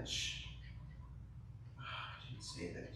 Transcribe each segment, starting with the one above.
much. I didn't say that.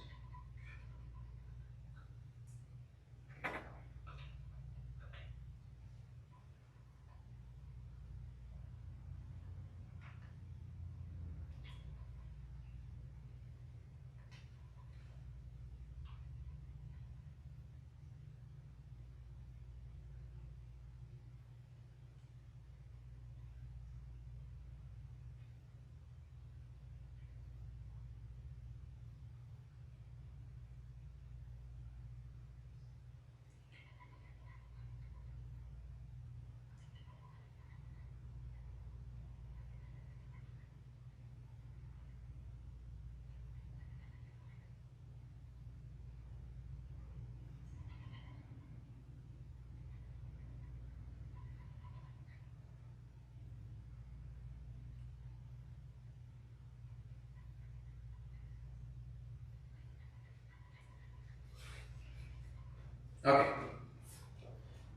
Okay,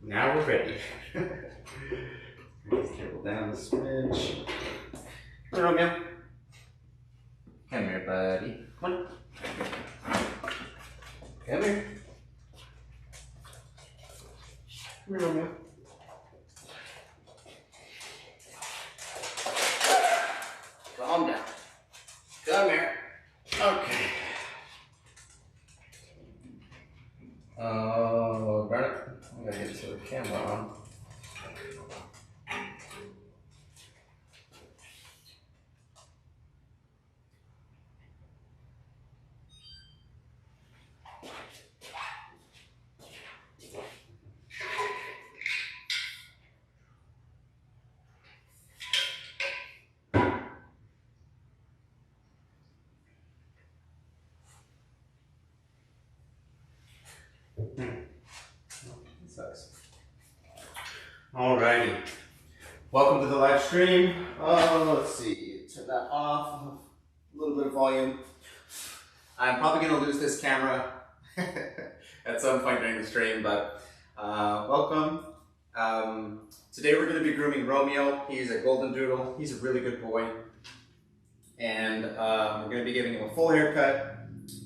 now we're ready. Let's dribble down the smidge. Come on, Romeo. Come here, buddy. Come on. Come here. Come here, Romeo. Calm down. Come here. Okay. Oh, darn it. I'm gonna get the camera on. Sucks. Alrighty. Welcome to the live stream. Let's see. Turn that off. A little bit of volume. I'm probably going to lose this camera at some point during the stream, but welcome. Today we're going to be grooming Romeo. He's a GoldenDoodle. He's a really good boy. And we're going to be giving him a full haircut,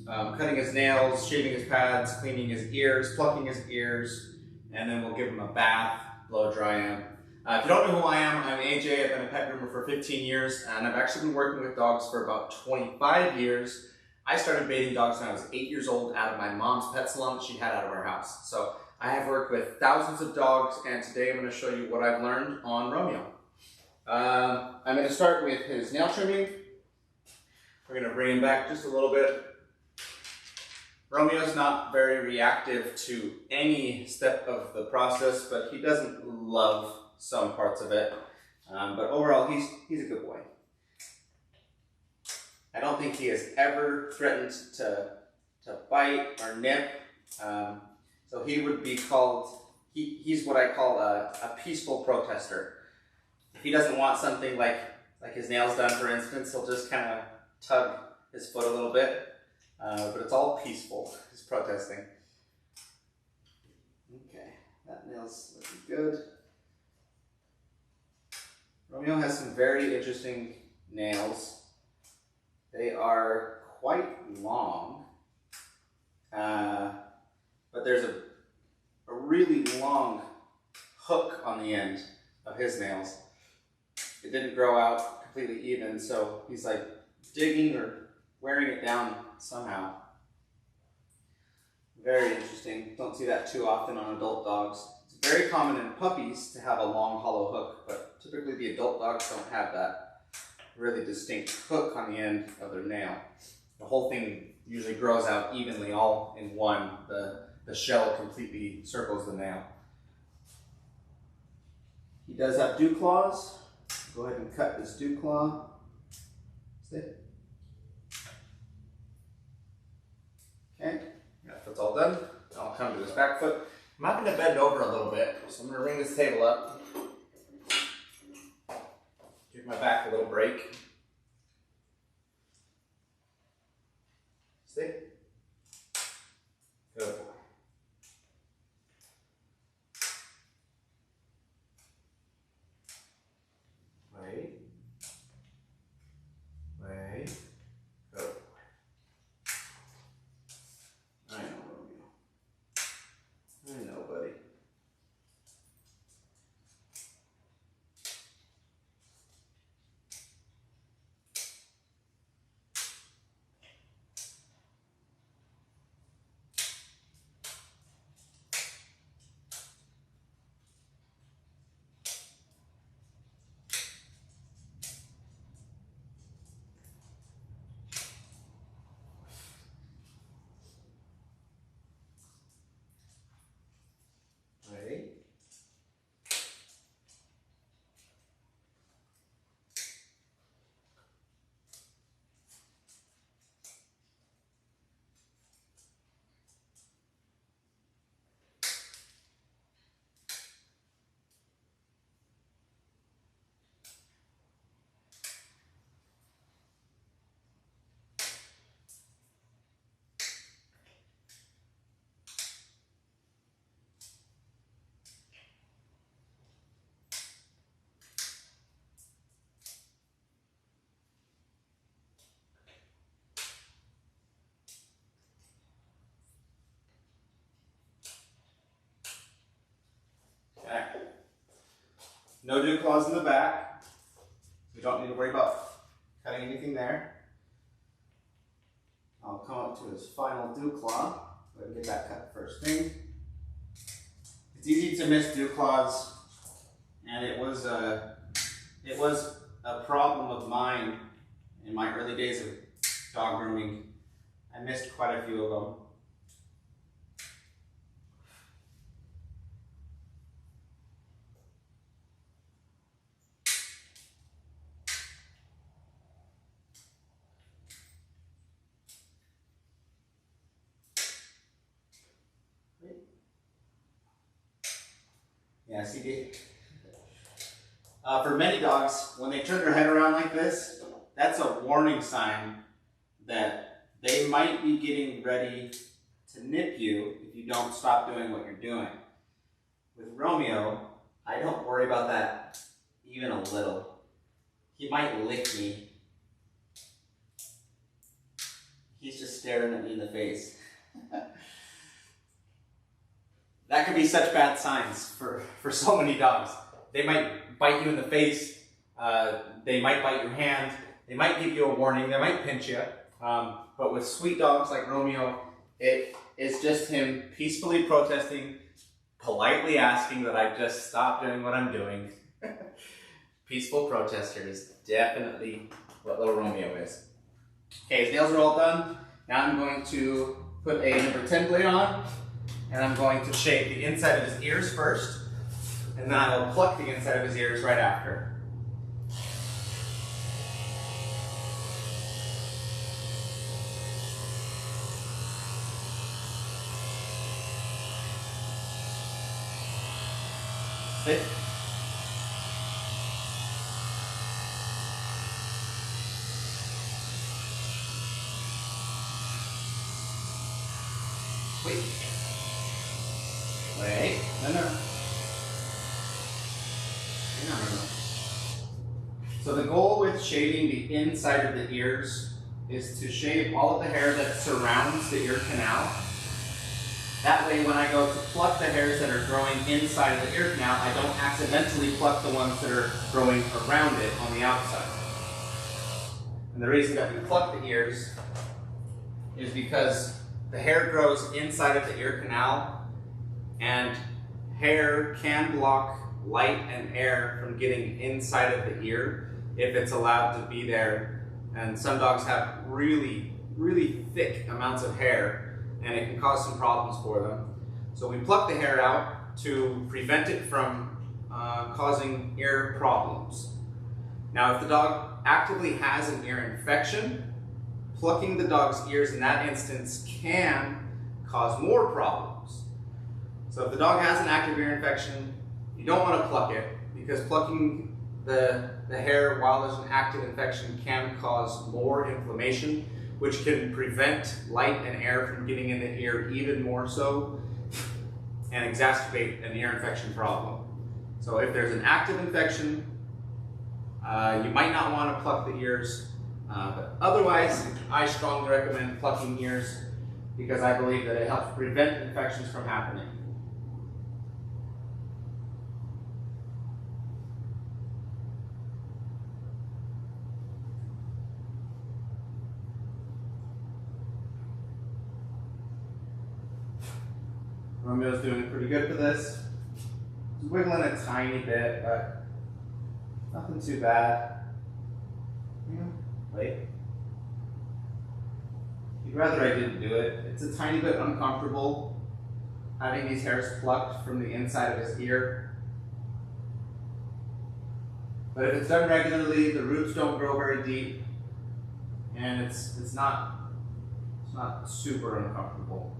cutting his nails, shaving his pads, cleaning his ears, plucking his ears, and then we'll give him a bath, blow dry him. If you don't know who I am, I'm AJ. I've been a pet groomer for 15 years, and I've actually been working with dogs for about 25 years. I started baiting dogs when I was 8 years old out of my mom's pet salon that she had out of our house. So I have worked with thousands of dogs, and today I'm going to show you what I've learned on Romeo. I'm going to start with his nail trimming. We're going to bring him back just a little bit. Romeo's not very reactive to any step of the process, but he doesn't love some parts of it. But overall, he's a good boy. I don't think he has ever threatened to bite or nip. So he would be called, he's what I call a peaceful protester. If he doesn't want something like his nails done, for instance, he'll just kind of tug his foot a little bit. But it's all peaceful. He's protesting. Okay, that nail's looking good. Romeo has some very interesting nails. They are quite long, but there's a really long hook on the end of his nails. It didn't grow out completely even, so he's like digging or wearing it down somehow. Very interesting. Don't see that too often on adult dogs. It's very common in puppies to have a long hollow hook, but typically the adult dogs don't have that really distinct hook on the end of their nail. The whole thing usually grows out evenly all in one. The shell completely circles the nail. He does have dew claws. Go ahead and cut this dew claw. See? Okay, that's all done. I'll come to his back foot. I'm having to bend over a little bit, so I'm going to ring this table up. Give my back a little break. See? Good boy. Wait. Wait. No dew claws in the back. We don't need to worry about cutting anything there. I'll come up to his final dew claw. Go ahead and get that cut first thing. It's easy to miss dew claws, and it was a problem of mine in my early days of dog grooming. I missed quite a few of them. Yeah, see, for many dogs, when they turn their head around like this, that's a warning sign that they might be getting ready to nip you if you don't stop doing what you're doing. With Romeo, I don't worry about that even a little. He might lick me. He's just staring at me in the face. That could be such bad signs for so many dogs. They might bite you in the face, they might bite your hand, they might give you a warning, they might pinch you. But with sweet dogs like Romeo, it is just him peacefully protesting, politely asking that I just stop doing what I'm doing. Peaceful protester is definitely what little Romeo is. Okay, his nails are all done. Now I'm going to put a number 10 blade on, and I'm going to shave the inside of his ears first, and then I will pluck the inside of his ears right after. Sit. Wait. Wait. No. No. So the goal with shaving the inside of the ears is to shave all of the hair that surrounds the ear canal. That way when I go to pluck the hairs that are growing inside of the ear canal, I don't accidentally pluck the ones that are growing around it on the outside. And the reason that we pluck the ears is because the hair grows inside of the ear canal, and hair can block light and air from getting inside of the ear if it's allowed to be there. And some dogs have really thick amounts of hair, and it can cause some problems for them. So we pluck the hair out to prevent it from causing ear problems. Now if the dog actively has an ear infection, plucking the dog's ears in that instance can cause more problems. So if the dog has an active ear infection, you don't want to pluck it, because plucking the hair while there's an active infection can cause more inflammation, which can prevent light and air from getting in the ear even more so, and exacerbate an ear infection problem. So if there's an active infection, you might not want to pluck the ears, but otherwise I strongly recommend plucking ears because I believe that it helps prevent infections from happening. Romeo's doing pretty good for this. He's wiggling a tiny bit, but nothing too bad. Wait. He'd rather I didn't do it. It's a tiny bit uncomfortable having these hairs plucked from the inside of his ear. But if it's done regularly, the roots don't grow very deep, and it's not super uncomfortable.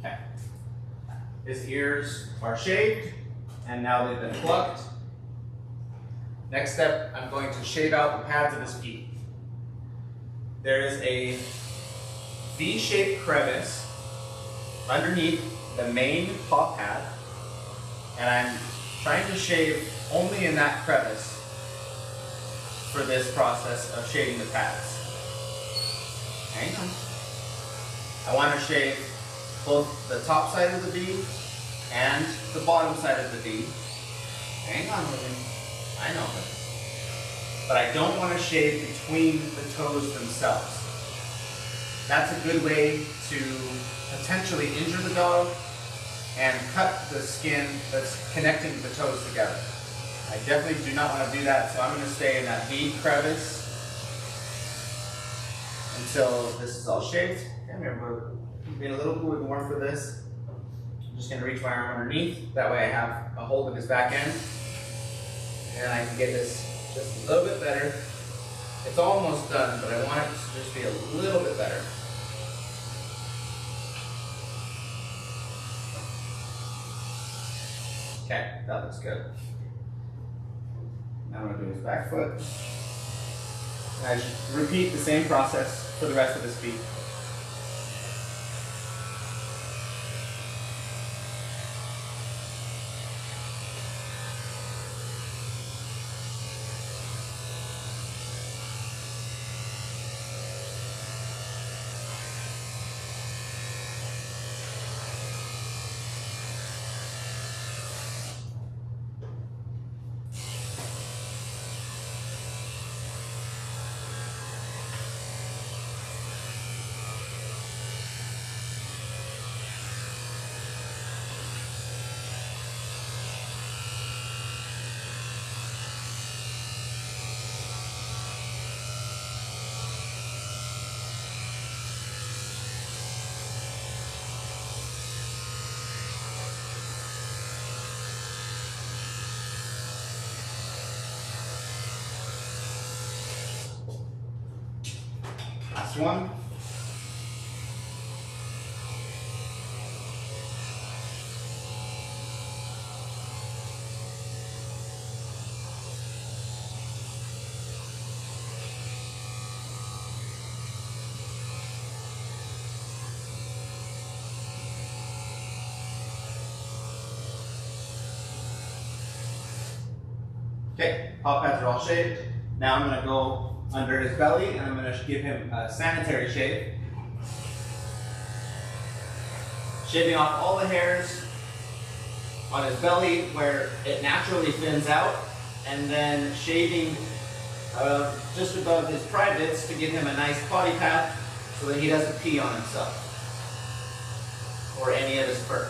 Okay. His ears are shaved, and now they've been plucked. Next step, I'm going to shave out the pads of his feet. There is a V-shaped crevice underneath the main paw pad, and I'm trying to shave only in that crevice for this process of shaving the pads. Hang on. I want to shave both the top side of the V and the bottom side of the V. Hang on with me. I know this. But I don't want to shave between the toes themselves. That's a good way to potentially injure the dog and cut the skin that's connecting the toes together. I definitely do not want to do that, so I'm going to stay in that V crevice until this is all shaved. Come here, bro. I'm being a little bit warm for this. I'm just going to reach my arm underneath. That way I have a hold of his back end. And I can get this just a little bit better. It's almost done, but I want it to just be a little bit better. Okay, that looks good. Now I'm going to do his back foot. And I just repeat the same process for the rest of his feet. Last one. Okay, paw pads are all shaved. Now I'm going to go under his belly and I'm going to give him a sanitary shave. Shaving off all the hairs on his belly where it naturally thins out, and then shaving just above his privates to give him a nice body path so that he doesn't pee on himself or any of his fur.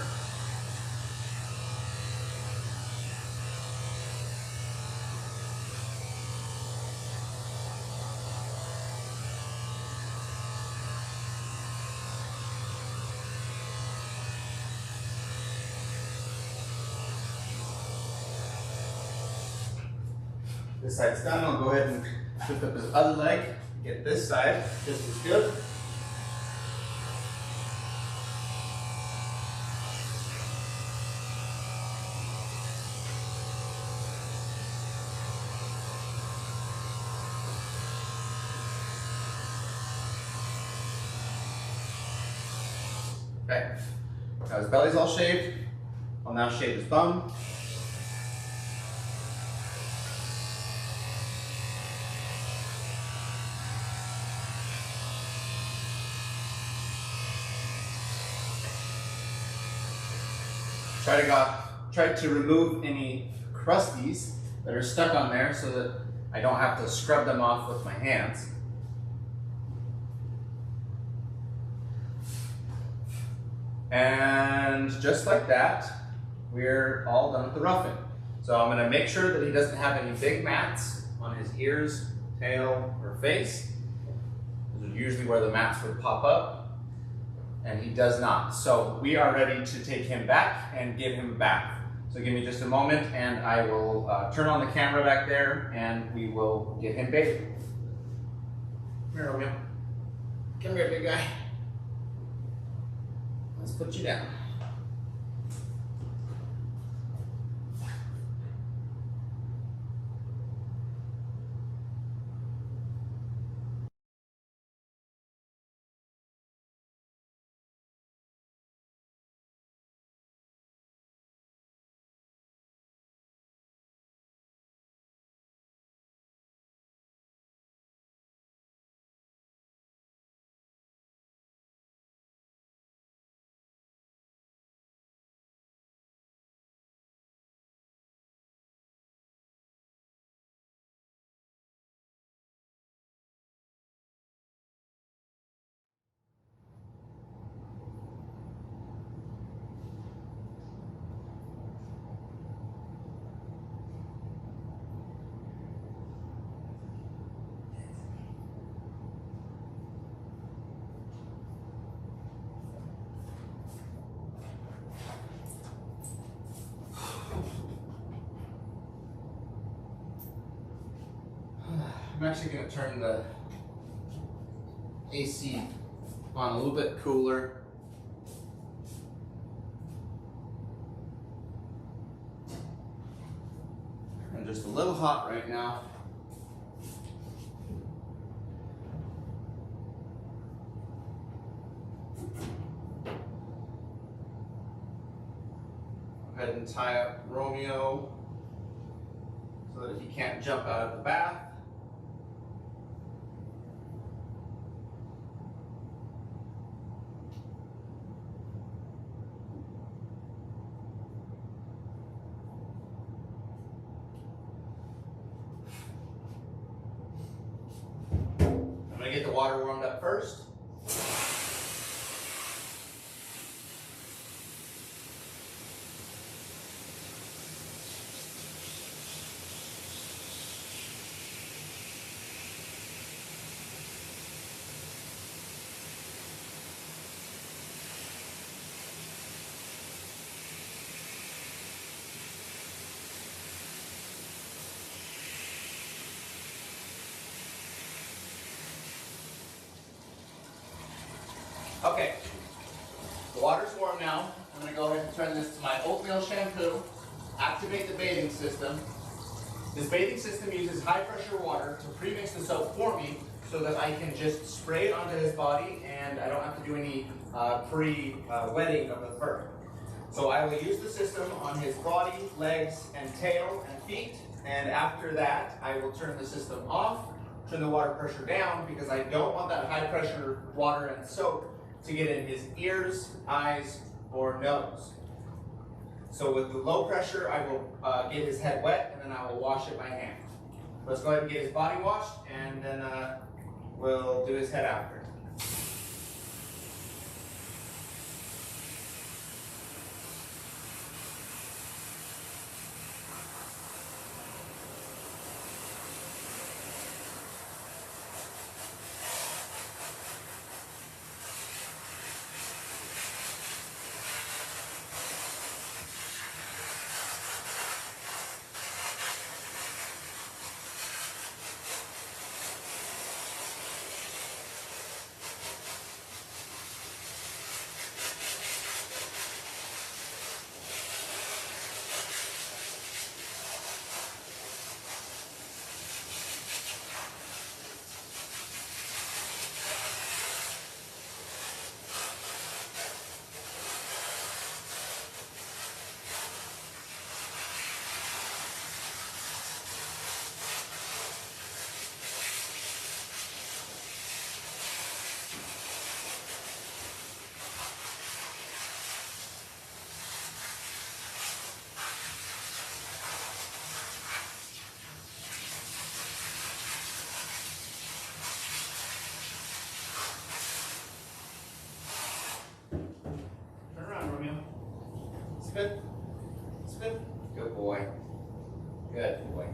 This side's done. I'll go ahead and lift up his other leg, get this side just as good. Okay, now his belly's all shaved. I'll now shave his bum. Try to remove any crusties that are stuck on there so that I don't have to scrub them off with my hands. And just like that, we're all done with the roughing. So I'm going to make sure that he doesn't have any big mats on his ears, tail, or face. Those are usually where the mats would pop up. And he does not. So we are ready to take him back and give him a bath. So give me just a moment and I will turn on the camera back there and we will get him bathed. Come here, Romeo. Come here, big guy. Let's put you down. I'm actually going to turn the AC on a little bit cooler. And just a little hot right now. Go ahead and tie up Romeo so that he can't jump out of the bath. I'm going to get the water warmed up first. Okay, the water's warm now. I'm going to go ahead and turn this to my oatmeal shampoo, activate the bathing system. This bathing system uses high pressure water to pre-mix the soap for me so that I can just spray it onto his body and I don't have to do any pre-wetting of the fur. So I will use the system on his body, legs, and tail and feet, and after that I will turn the system off, turn the water pressure down because I don't want that high pressure water and soap to get in his ears, eyes, or nose. So with the low pressure, I will get his head wet and then I will wash it by hand. Let's go ahead and get his body washed and then we'll do his head after. Spin. Spin. Good boy. Good boy.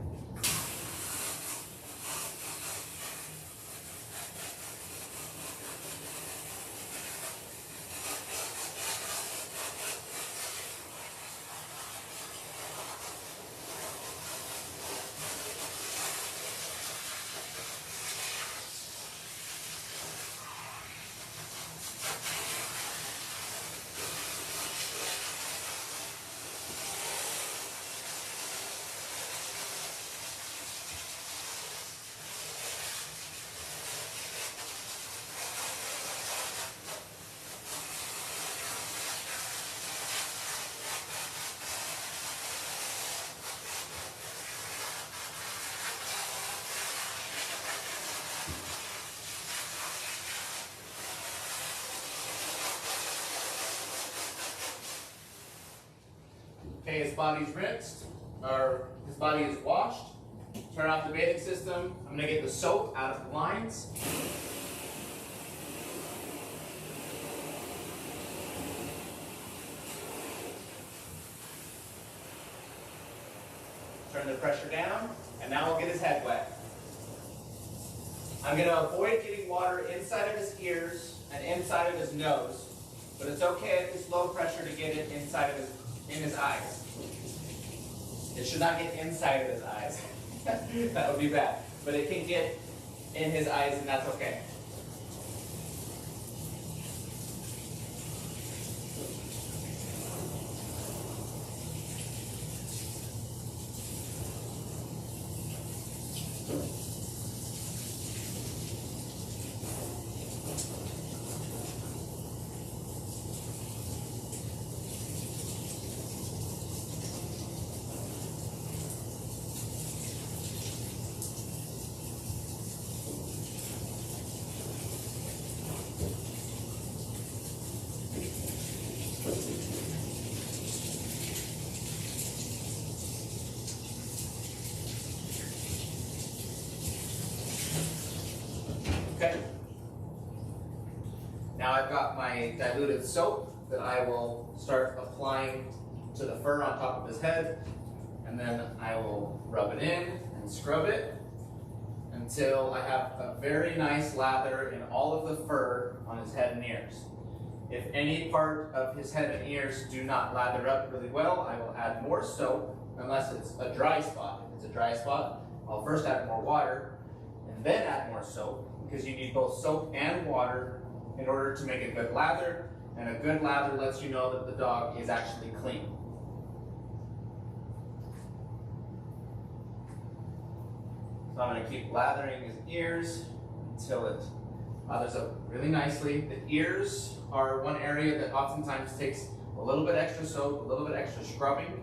Okay, his body's rinsed, or his body is washed. Turn off the bathing system. I'm going to get the soap out of the lines. Turn the pressure down, and now we'll get his head wet. I'm going to avoid getting water inside of his ears and inside of his nose, but it's okay at this low pressure to get it inside of his eyes. It should not get inside of his eyes. That would be bad. but it can get in his eyes, and that's okay. Okay. Now I've got my diluted soap that I will start applying to the fur on top of his head, and then I will rub it in and scrub it until I have a very nice lather in all of the fur on his head and ears. If any part of his head and ears do not lather up really well, I will add more soap unless it's a dry spot. If it's a dry spot, I'll first add more water and then add more soap, because you need both soap and water in order to make a good lather, and a good lather lets you know that the dog is actually clean. So I'm going to keep lathering his ears until it lathers up really nicely. The ears are one area that oftentimes takes a little bit extra soap, a little bit extra scrubbing.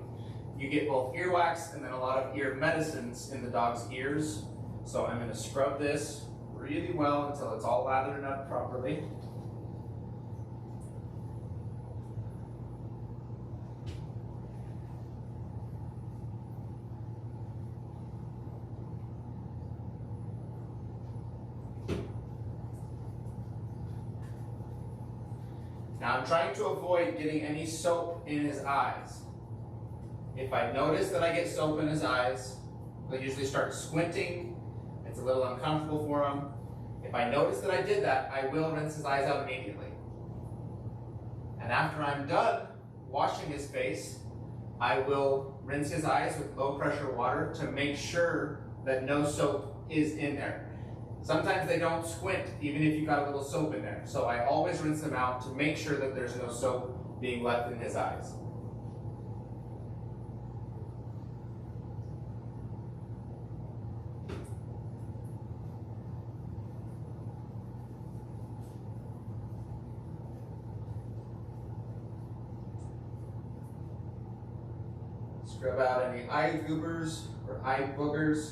You get both earwax and then a lot of ear medicines in the dog's ears. So I'm going to scrub this really well until it's all lathered up properly. Now I'm trying to avoid getting any soap in his eyes. If I notice that I get soap in his eyes, he'll usually start squinting. It's a little uncomfortable for him. If I notice that I did that, I will rinse his eyes out immediately. And after I'm done washing his face, I will rinse his eyes with low pressure water to make sure that no soap is in there. Sometimes they don't squint, even if you've got a little soap in there. So I always rinse them out to make sure that there's no soap being left in his eyes. Scrub out any eye goobers or eye boogers.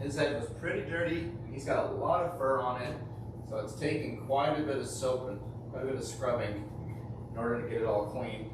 His head was pretty dirty, and he's got a lot of fur on it, so it's taking quite a bit of soap and quite a bit of scrubbing in order to get it all clean.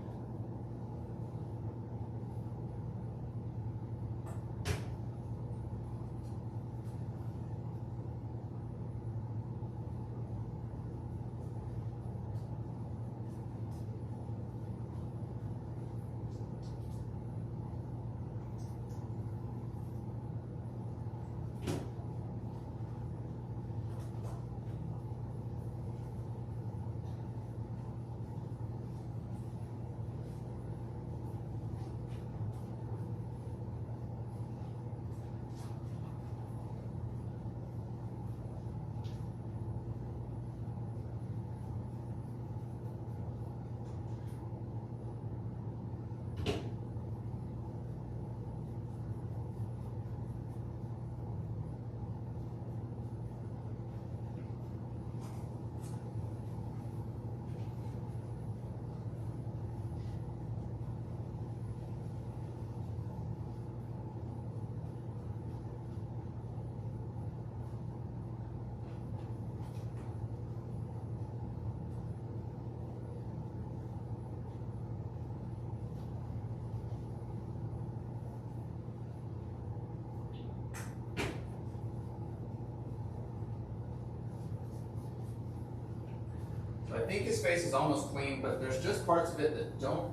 think his face is almost clean, but there's just parts of it that don't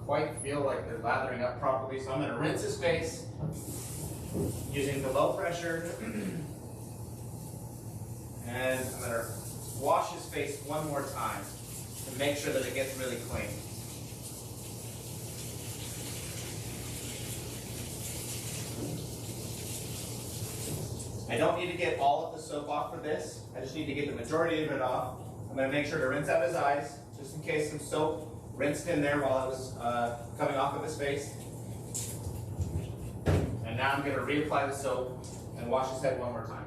quite feel like they're lathering up properly. So I'm going to rinse his face using the low pressure. And I'm going to wash his face one more time to make sure that it gets really clean. I don't need to get all of the soap off for this. I just need to get the majority of it off. I'm going to make sure to rinse out his eyes, just in case some soap rinsed in there while it was coming off of his face. And now I'm going to reapply the soap and wash his head one more time.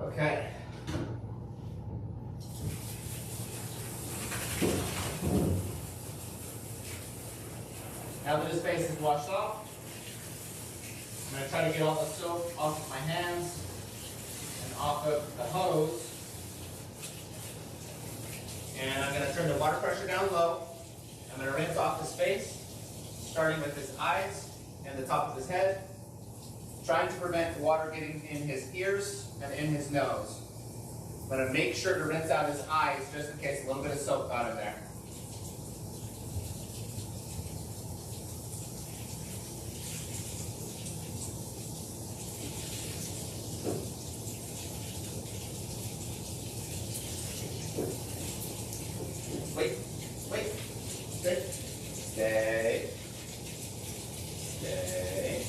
Okay. Now that his face is washed off, I'm going to try to get all the soap off of my hands and off of the hose. And I'm going to turn the water pressure down low. I'm going to rinse off his face, starting with his eyes and the top of his head, trying to prevent water getting in his ears and in his nose. I'm going to make sure to rinse out his eyes just in case a little bit of soap got in there. Wait, stay, stay, stay,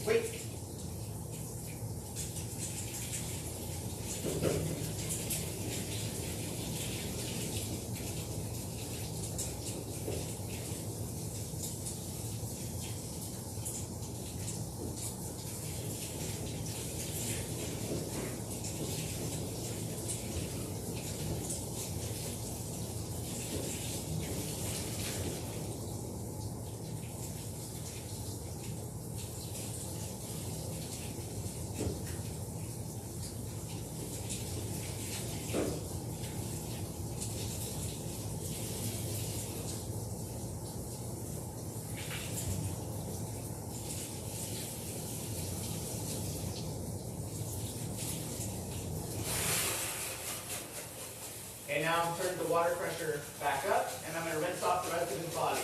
wait. Okay, now I'm turning the water pressure back up, and I'm going to rinse off the rest of his body.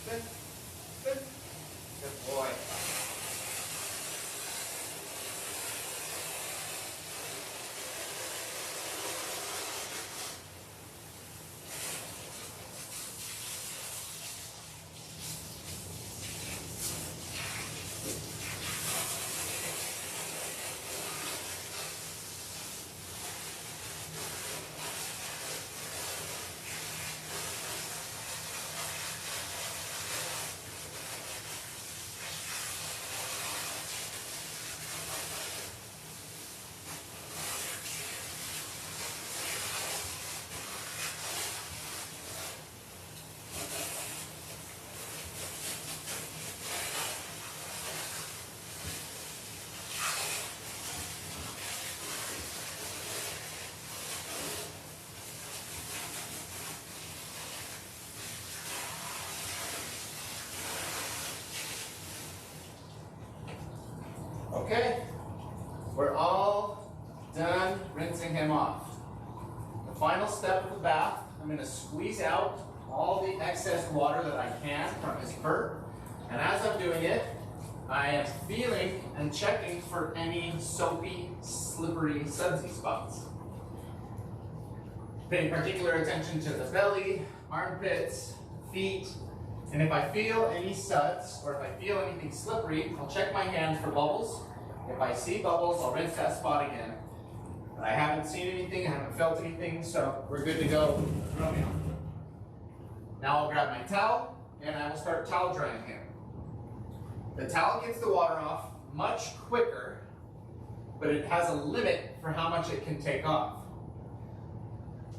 Good. Good. Good boy. Okay, we're all done rinsing him off. The final step of the bath, I'm going to squeeze out all the excess water that I can from his fur. And as I'm doing it, I am feeling and checking for any soapy, slippery, sudsy spots. Paying particular attention to the belly, armpits, feet, and if I feel any suds or if I feel anything slippery, I'll check my hands for bubbles. If I see bubbles, I'll rinse that spot again. But I haven't seen anything, I haven't felt anything, so we're good to go. Romeo. Now I'll grab my towel and I will start towel drying him. The towel gets the water off much quicker, but it has a limit for how much it can take off.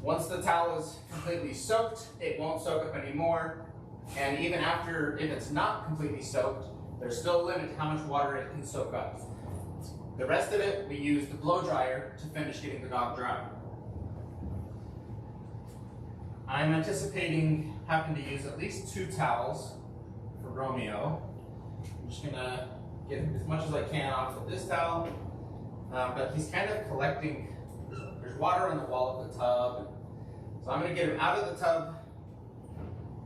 Once the towel is completely soaked, it won't soak up anymore. And even after, if it's not completely soaked, there's still a limit to how much water it can soak up. The rest of it, we use the blow dryer to finish getting the dog dry. I'm anticipating having to use at least 2 towels for Romeo. I'm just gonna get as much as I can off of this towel, but he's kind of collecting, there's water on the wall of the tub. So I'm gonna get him out of the tub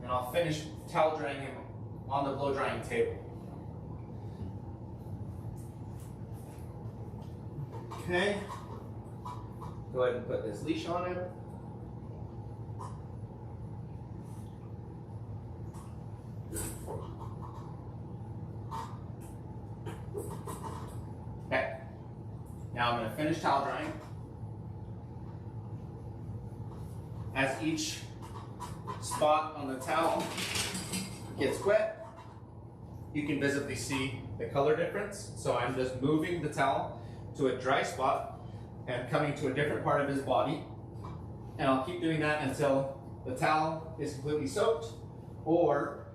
and I'll finish towel drying him on the blow drying table. Okay, go ahead and put this leash on him. Okay, now I'm going to finish towel drying. As each spot on the towel gets wet, you can visibly see the color difference. So I'm just moving the towel to a dry spot and coming to a different part of his body. And I'll keep doing that until the towel is completely soaked or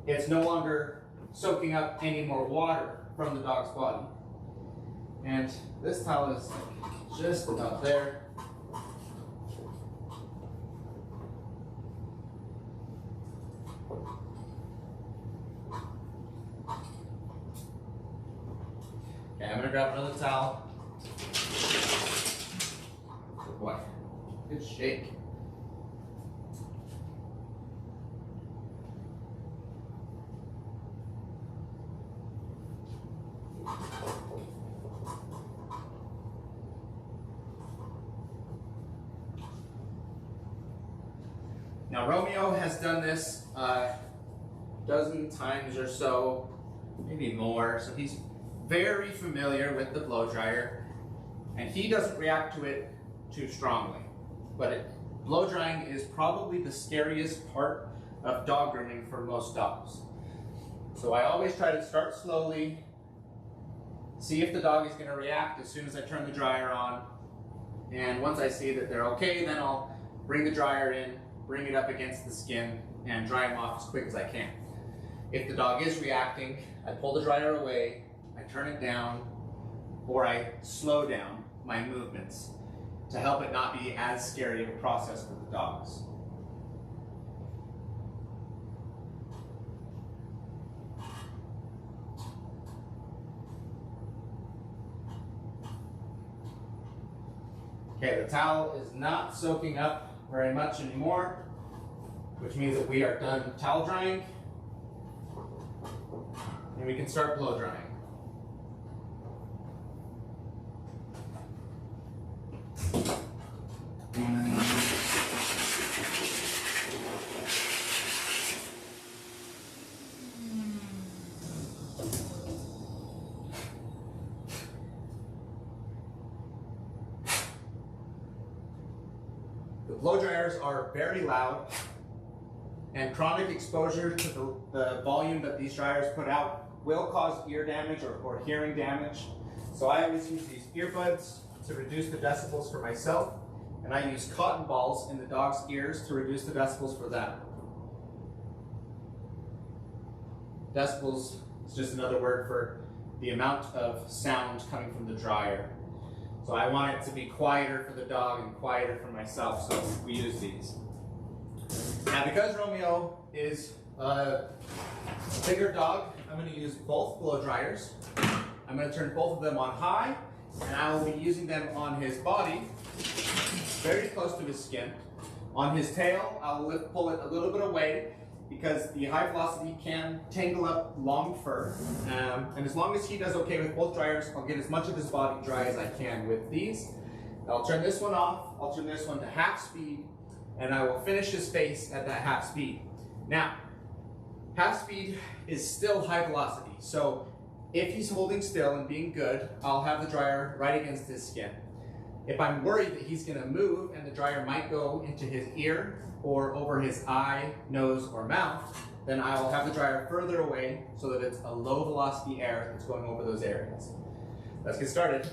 it's no longer soaking up any more water from the dog's body. And this towel is just about there. Okay, I'm gonna grab another towel. Good boy. Good shake. Now Romeo has done this a dozen times or so, maybe more, so he's very familiar with the blow dryer, and he doesn't react to it too strongly. But blow drying is probably the scariest part of dog grooming for most dogs. So I always try to start slowly, see if the dog is going to react as soon as I turn the dryer on, and once I see that they're okay, then I'll bring the dryer in, bring it up against the skin, and dry them off as quick as I can. If the dog is reacting, I pull the dryer away, I turn it down, or I slow down my movements to help it not be as scary of a process for the dogs. Okay, the towel is not soaking up very much anymore, which means that we are done towel drying. and we can start blow drying. The blow dryers are very loud, and chronic exposure to the volume that these dryers put out will cause ear damage or hearing damage. So I always use these earbuds to reduce the decibels for myself, and I use cotton balls in the dog's ears to reduce the decibels for them. Decibels is just another word for the amount of sound coming from the dryer. So I want it to be quieter for the dog and quieter for myself, so we use these. Now, because Romeo is a bigger dog, I'm going to use both blow dryers. I'm going to turn both of them on high, and I will be using them on his body, very close to his skin. On his tail, I'll pull it a little bit away, because the high velocity can tangle up long fur. And as long as he does okay with both dryers, I'll get as much of his body dry as I can with these. I'll turn this one off, I'll turn this one to half speed, and I will finish his face at that half speed. Now, half speed is still high velocity, so if he's holding still and being good, I'll have the dryer right against his skin. If I'm worried that he's gonna move and the dryer might go into his ear or over his eye, nose, or mouth, then I will have the dryer further away so that it's a low velocity air that's going over those areas. Let's get started.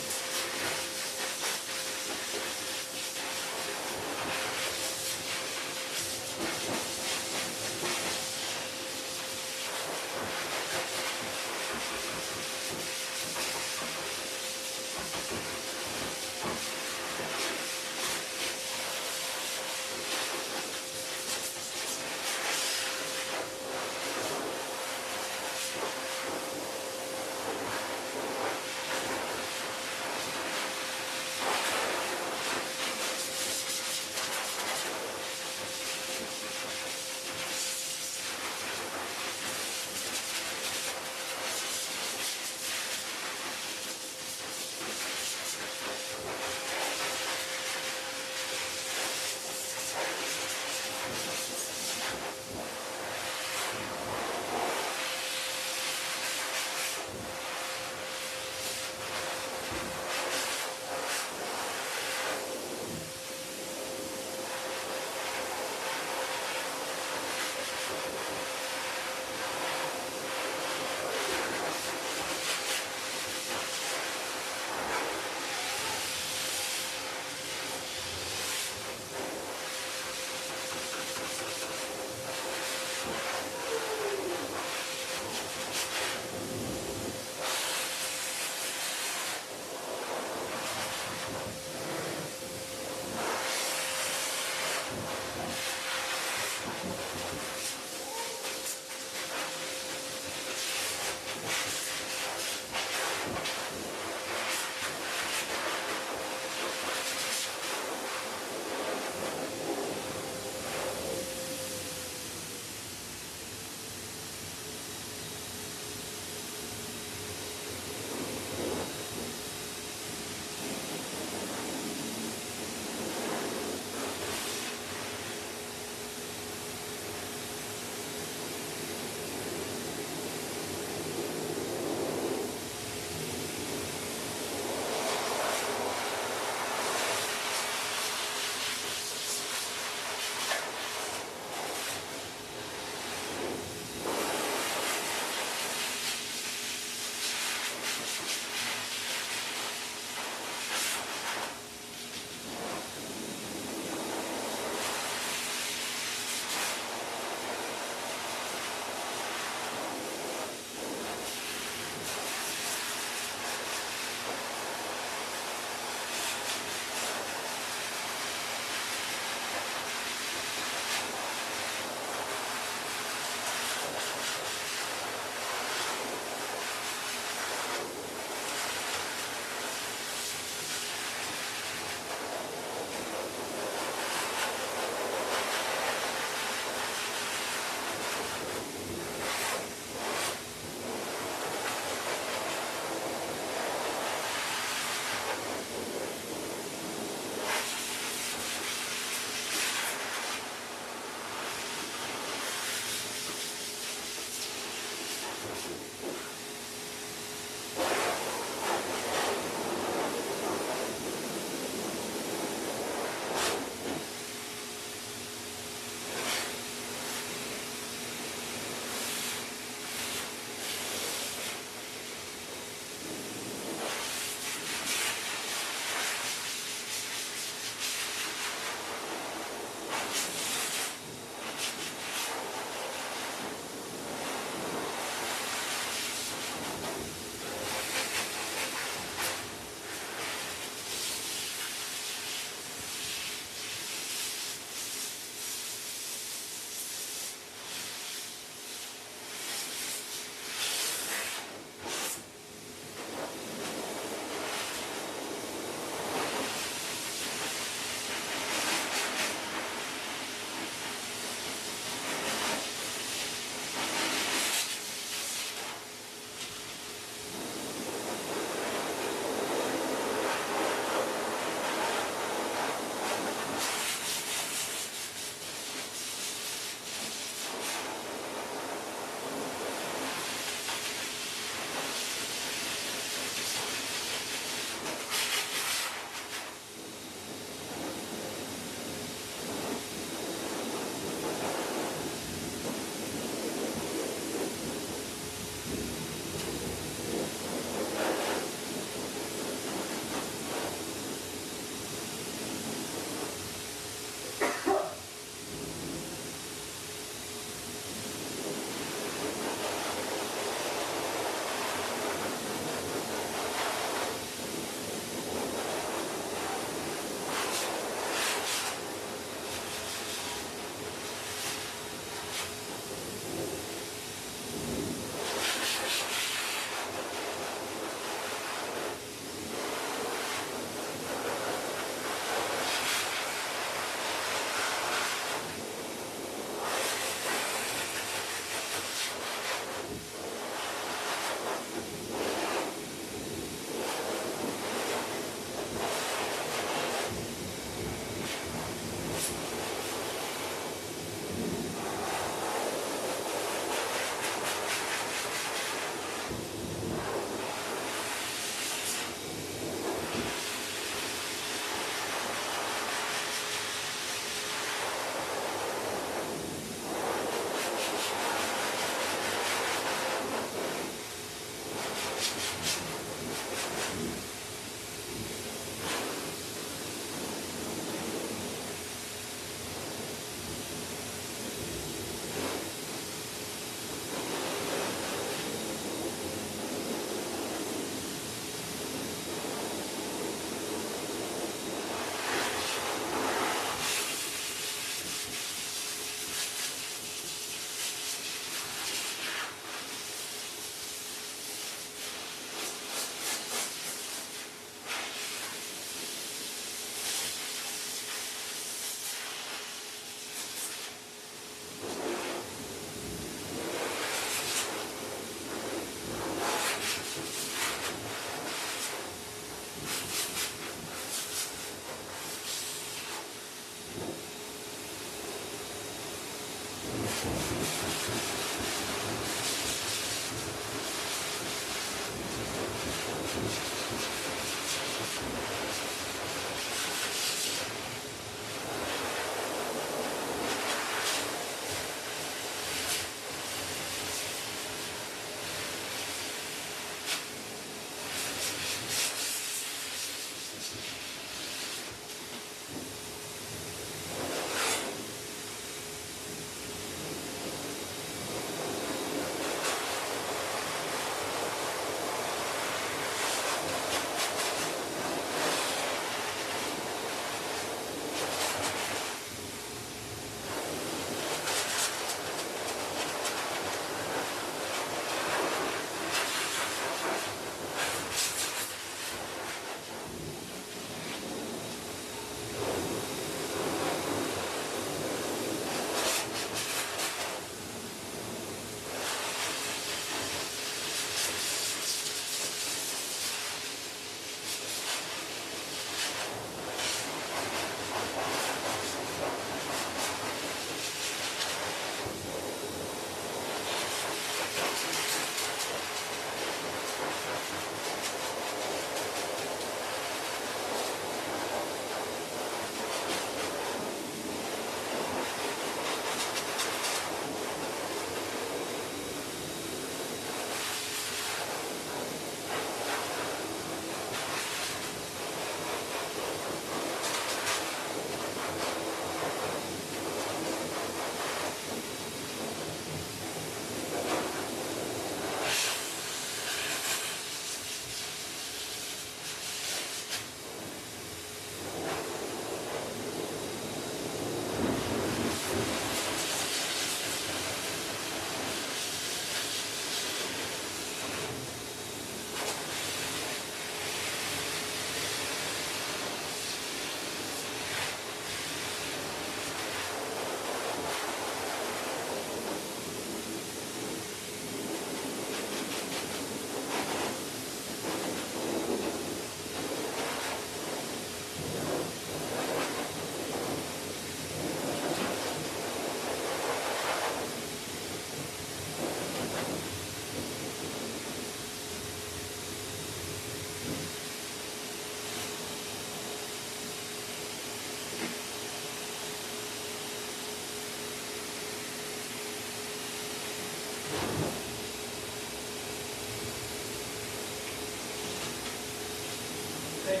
Stay.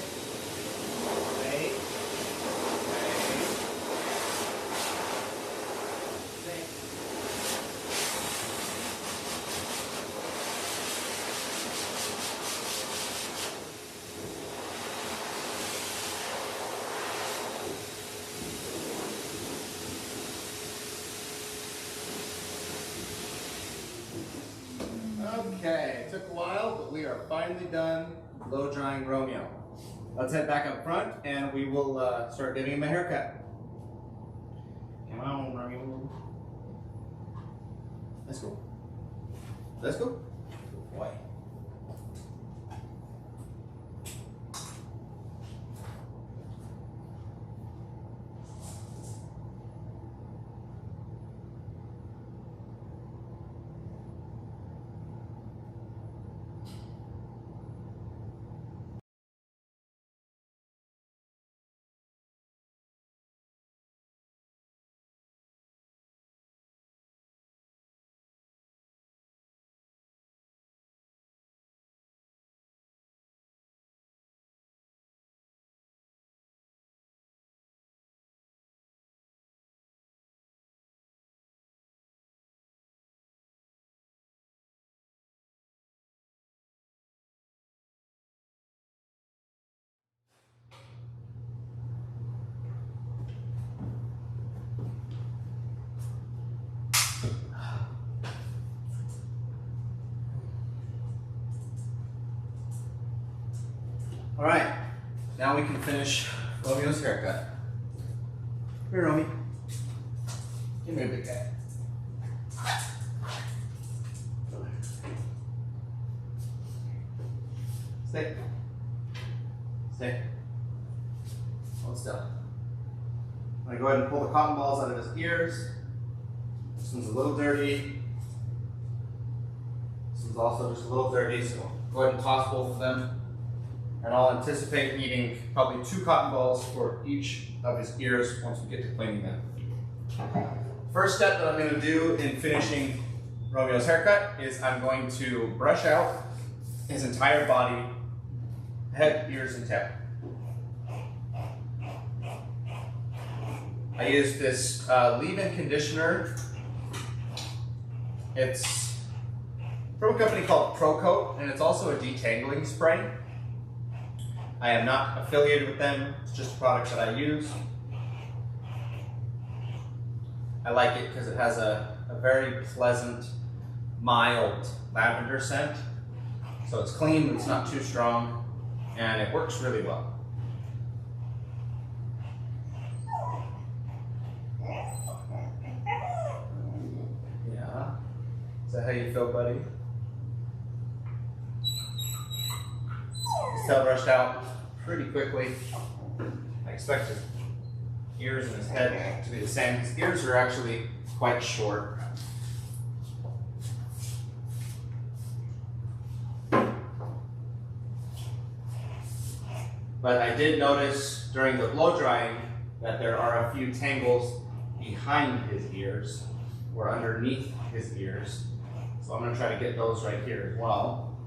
Stay. Stay. Okay, it took a while, but we are finally done blow drying Romeo. Let's head back up front and we will start giving him a haircut. Come on, Romeo. Let's go. Let's go. Good boy. All right, now we can finish Romeo's haircut. Here, Romeo. Give me a big guy. Stay. Stay. Hold still. I'm gonna go ahead and pull the cotton balls out of his ears. This one's a little dirty. This one's also just a little dirty, so go ahead and toss both of them. And I'll anticipate needing probably 2 cotton balls for each of his ears once we get to cleaning them. First step that I'm going to do in finishing Romeo's haircut is I'm going to brush out his entire body, head, ears, and tail. I use this leave-in conditioner. It's from a company called Pro Coat, and it's also a detangling spray. I am not affiliated with them, it's just a product that I use. I like it because it has a very pleasant, mild lavender scent. So it's clean, but it's not too strong, and it works really well. Yeah. Is that how you feel, buddy? His tail brushed out pretty quickly. I expect his ears and his head to be the same. His ears are actually quite short. But I did notice during the blow drying that there are a few tangles behind his ears or underneath his ears. So I'm going to try to get those right here as well.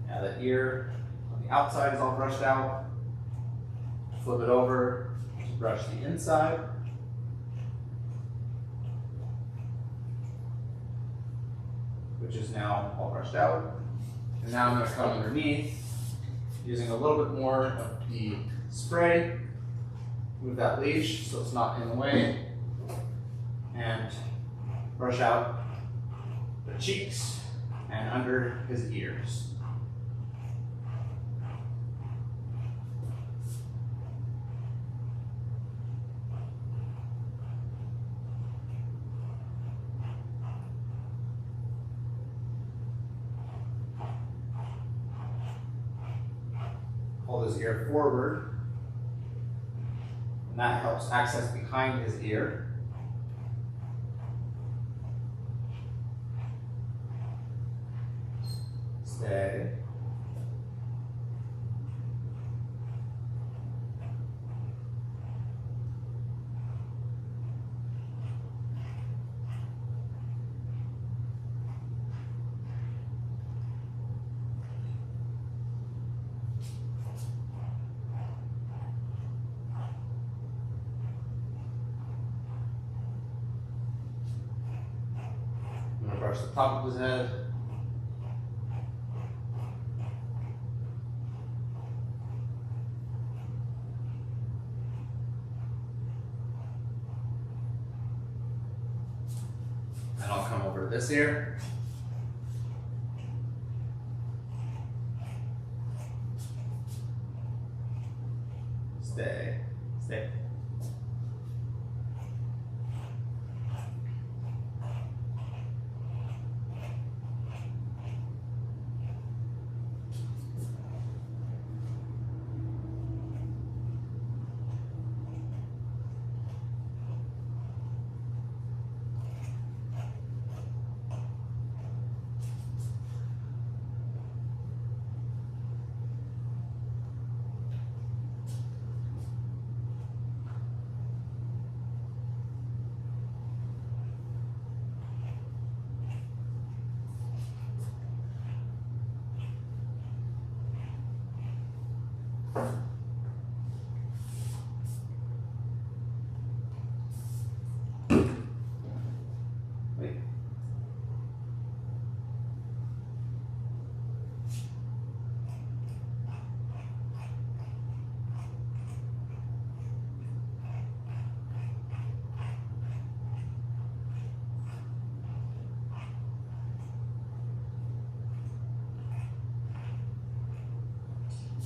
Now the ear on the outside is all brushed out. Flip it over to brush the inside. Which is now all brushed out. And now I'm going to come underneath using a little bit more of the spray. Move that leash so it's not in the way. And brush out the cheeks and under his ears. Hold his ear forward, and that helps access behind his ear. Stay. brush the top of his head. And I'll come over to this ear. Stay. Stay. Wait.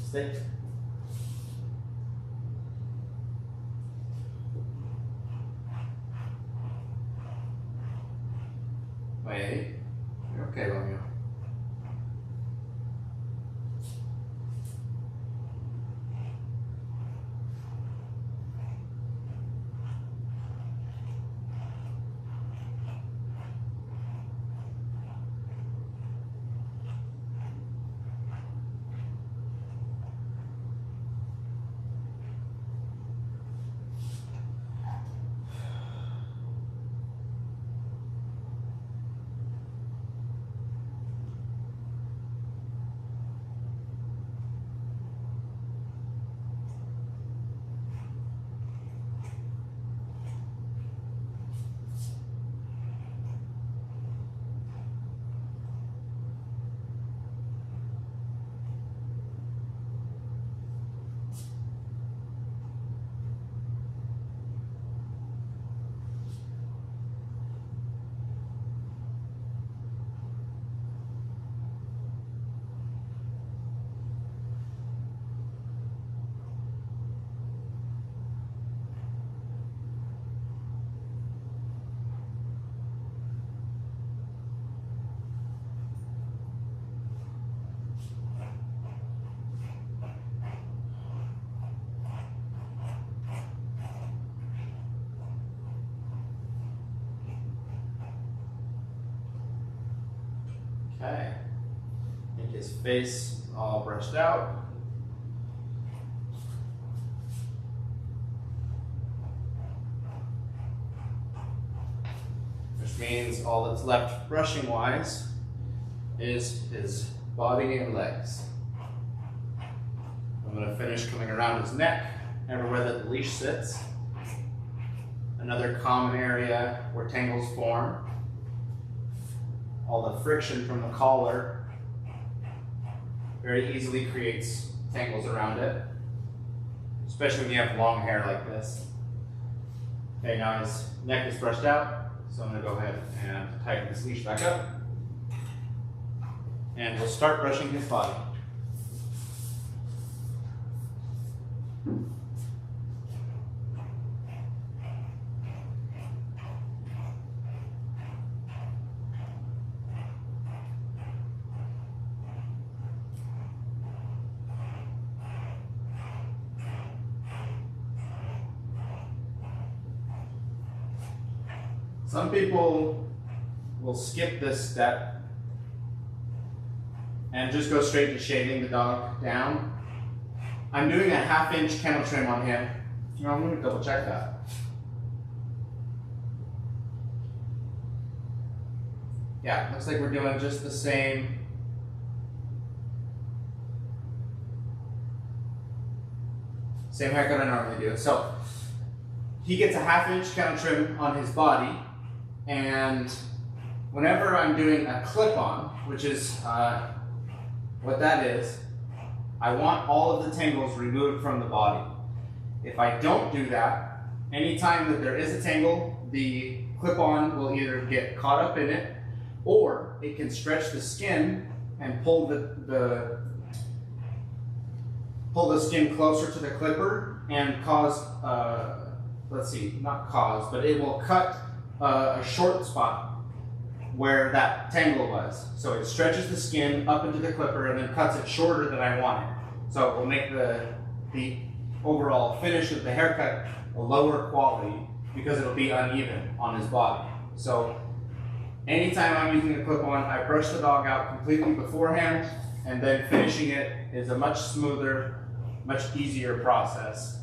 Stay. Wait. You're okay, Romeo. Okay. Make his face all brushed out. Which means all that's left brushing wise is his body and legs. I'm going to finish coming around his neck, everywhere that the leash sits. Another common area where tangles form. All the friction from the collar very easily creates tangles around it, especially when you have long hair like this. Okay, now his neck is brushed out, so I'm going to go ahead and tighten this leash back up. And we'll start brushing his body. Some people will skip this step and just go straight to shaving the dog down. I'm doing a 1/2 inch kennel trim on him. I'm going to double check that. Yeah, looks like we're doing just the same. Same haircut I normally do. So he gets a 1/2 inch kennel trim on his body, and whenever I'm doing a clip-on, which is what that is, I want all of the tangles removed from the body. If I don't do that, anytime that there is a tangle, the clip-on will either get caught up in it, or it can stretch the skin and pull the skin closer to the clipper and cause, let's see, not cause, but it will cut a short spot where that tangle was. So it stretches the skin up into the clipper and then cuts it shorter than I want it. So it will make the overall finish of the haircut a lower quality because it'll be uneven on his body. So anytime I'm using a clip-on, I brush the dog out completely beforehand, and then finishing it is a much smoother, much easier process.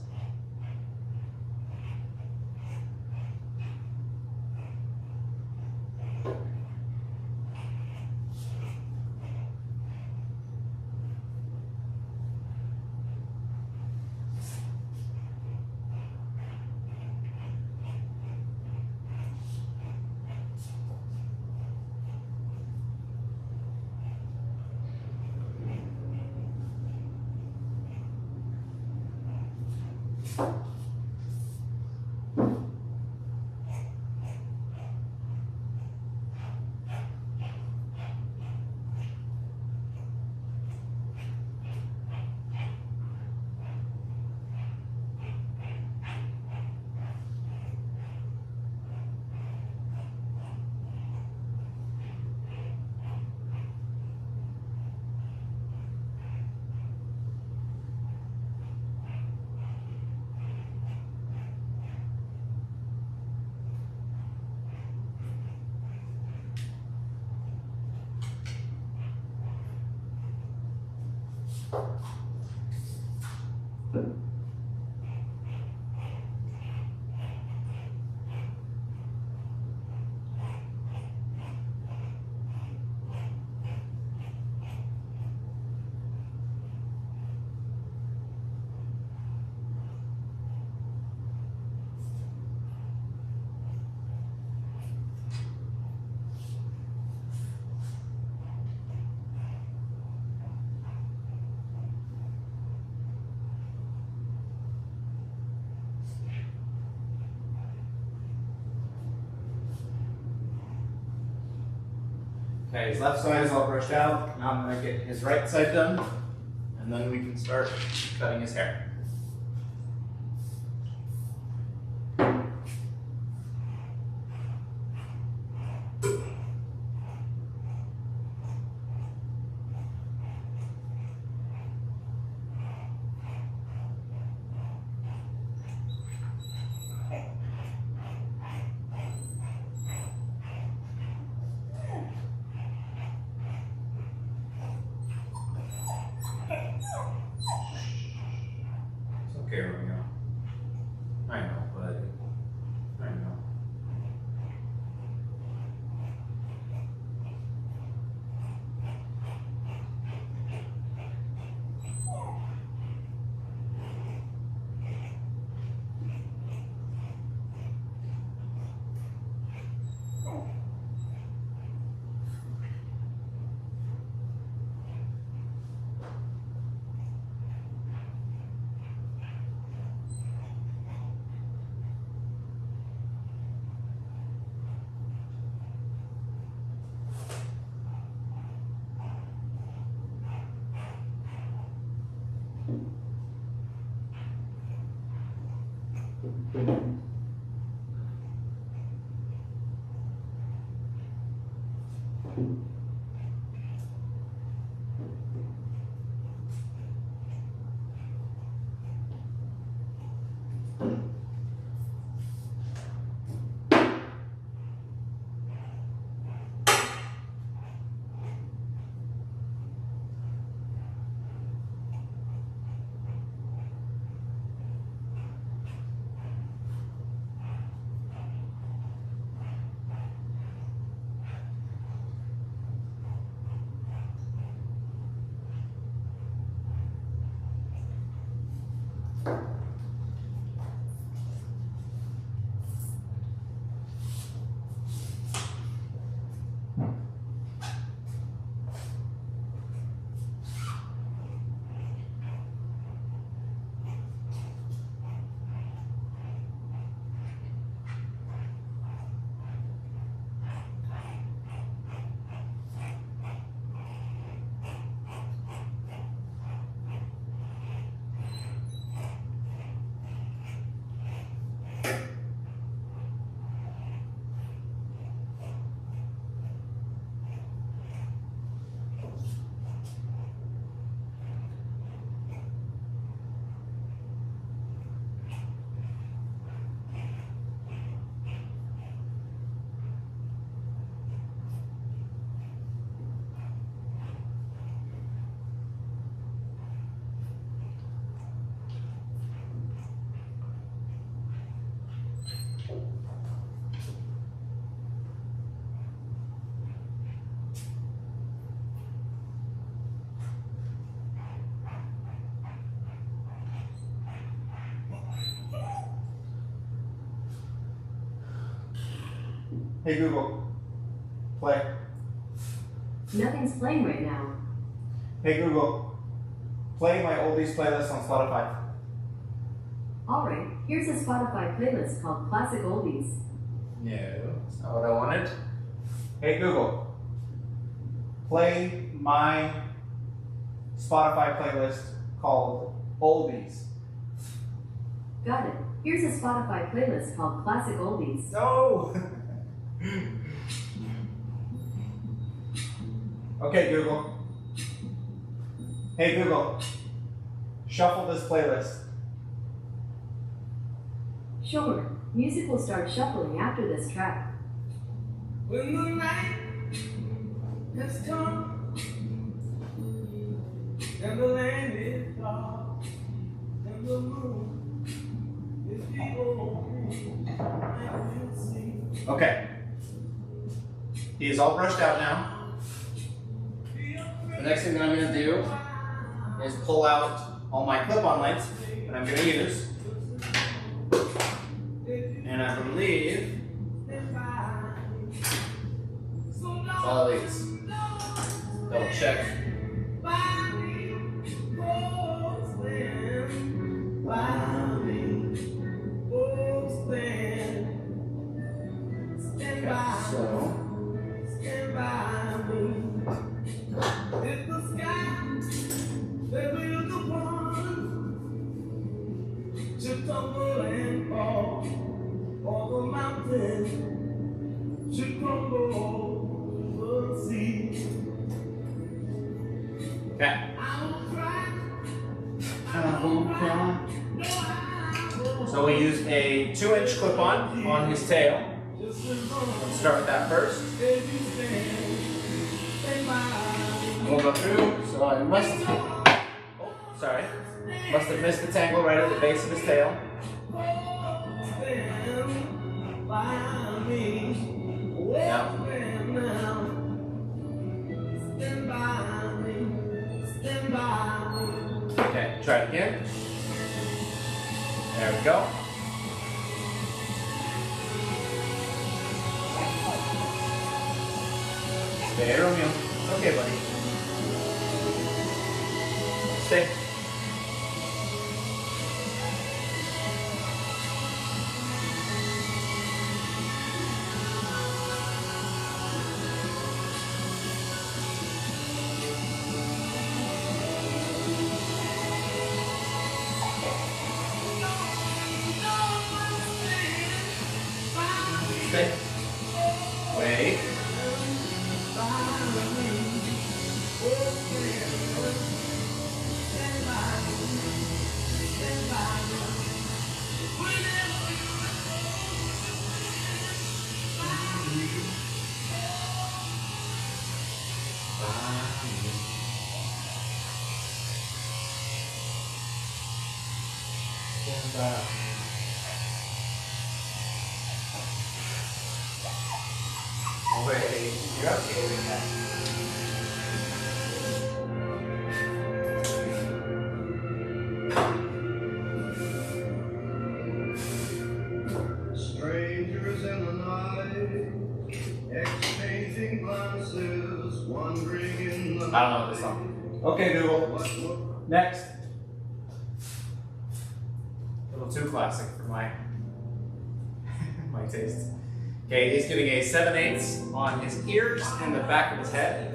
Okay, his left side is all brushed out. Now I'm going to get his right side done, and then we can start cutting his hair. Okay, Romeo. I know, buddy. I know. Hey Google, play. Nothing's playing right now. Hey Google, play my oldies playlist on Spotify. Alright, here's a Spotify playlist called Classic Oldies. No, that's not what I wanted. Hey Google, play my Spotify playlist called Oldies. Got it. Here's a Spotify playlist called Classic Oldies. No! Okay, Google. Hey Google, shuffle this playlist. Sure, music will start shuffling after this track. When the night has come and the land is dark and the moon is the old I can see. Okay. He is all brushed out now. The next thing that I'm going to do is pull out all my clip-on lights that I'm going to use. And I believe it's all of these. Double check. Okay, so tumble and fall, or the mountain should crumble over the sea. okay. I will cry. So we use a 2-inch clip-on on his tail. Let's start with that first. We'll go through. So I must have missed the tangle right at the base of his tail. Okay, try it again. There we go. Stay, Romeo. Okay, buddy. Stay. Stay. Wait. Stand by. Wait, you're okay with that. Strangers in the night, exchanging glances, wandering in the I don't know this song. Okay, Google. Next. A little too classic for my my taste. Okay, he's getting a 7/8 on his ears and the back of his head.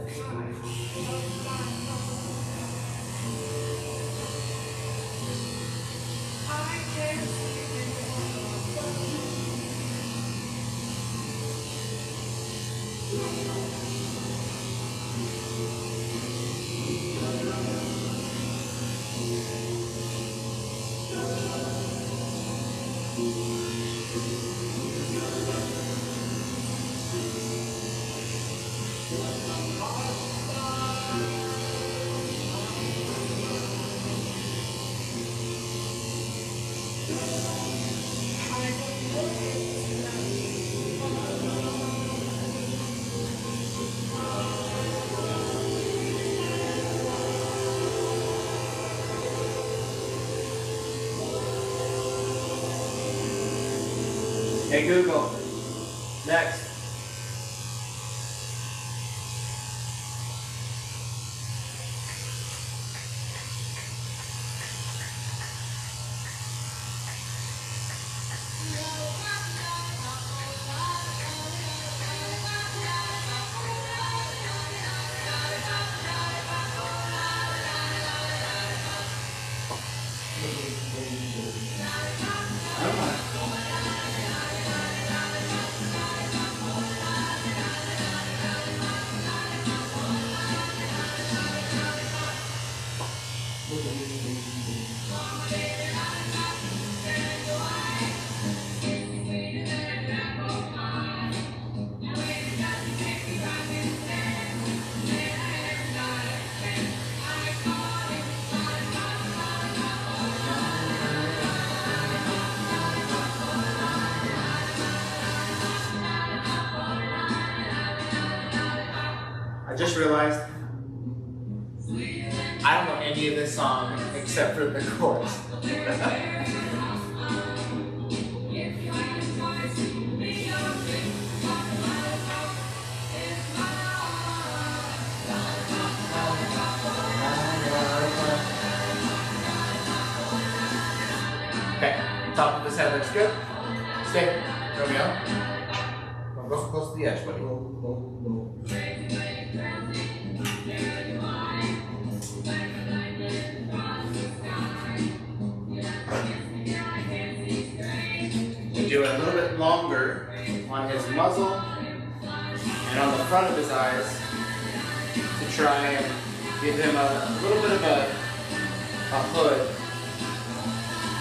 Hey Google, next. just realized I don't know any of this song except for the chorus. Okay, top of his head looks good. Stay, Romeo. Don't go so close to the edge, buddy. We do it a little bit longer on his muzzle and on the front of his eyes to try and give him a little bit of a hood,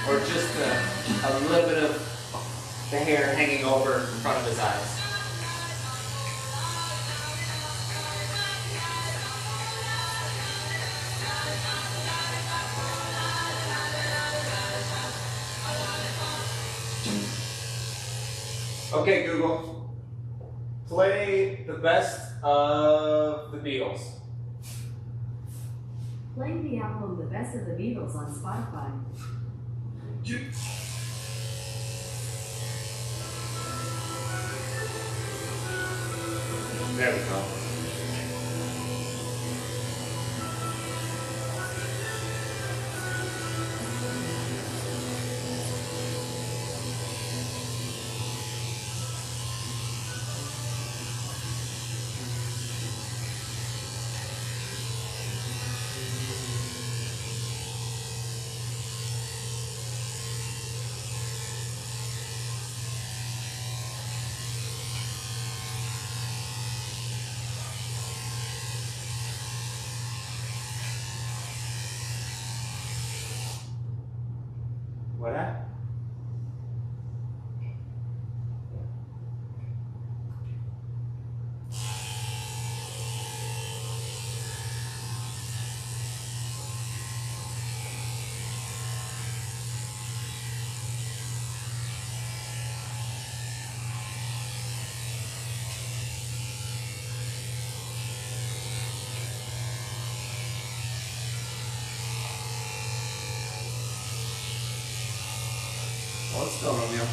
or just a little bit of the hair hanging over in front of his eyes. Okay, Google, play the best of the Beatles. Playing the album The Best of the Beatles on Spotify. There we go. What happened? Well, let's go, Romeo.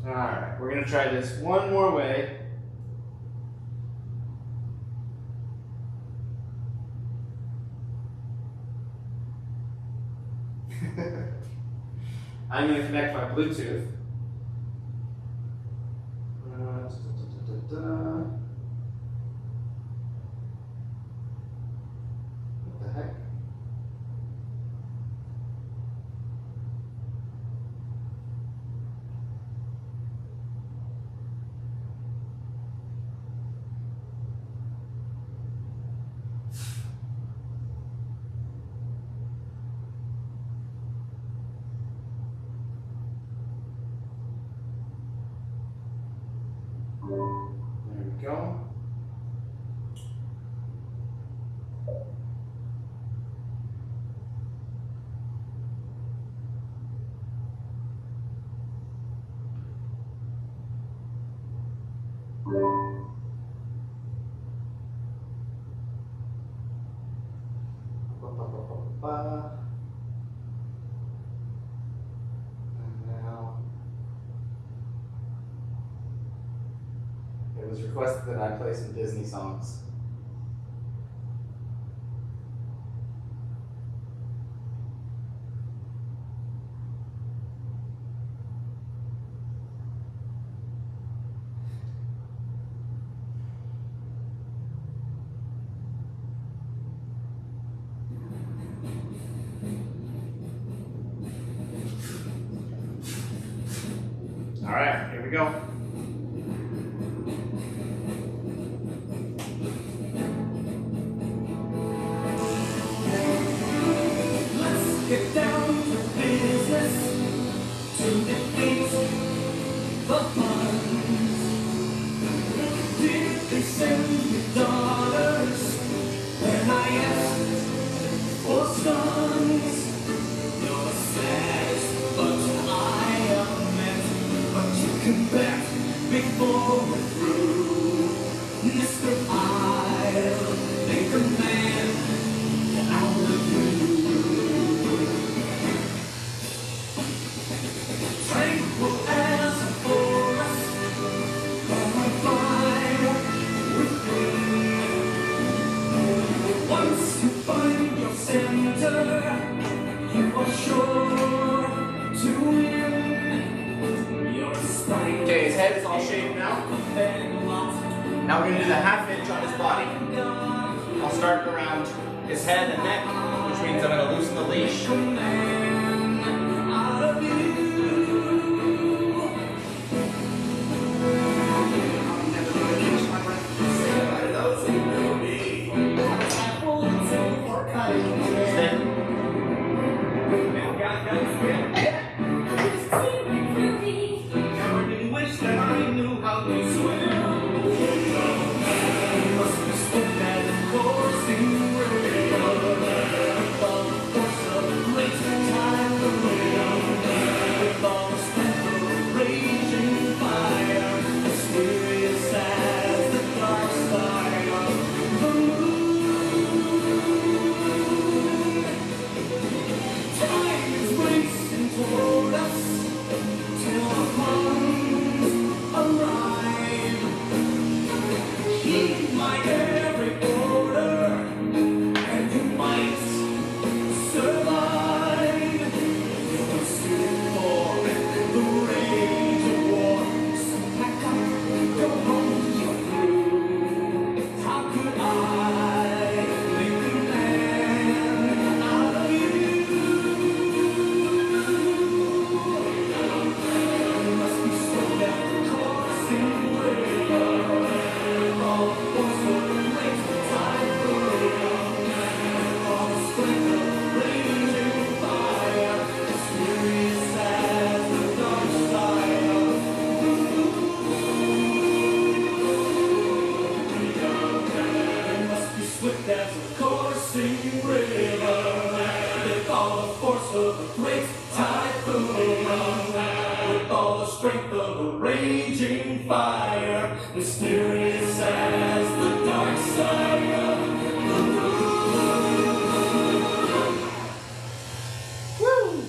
Alright, we're going to try this one more way. I'm going to connect my Bluetooth. What the heck? There we go. And now it was requested that I play some Disney songs. All right, here we go. Get down to business, to defeat the funds. Did they send me dollars when I asked for sons? You're sad, but come back before we're through. Mr. I'll make a man out of you. Tranquil as a forest, on fire within. Once you find your center, you are sure to win. Your spine. Okay, his head is all shaved now. Now we're going to do the half inch on his body. I'll start around his head and neck, which means I'm going to loosen the leash. Mysterious as the dark side of the moon. Woo!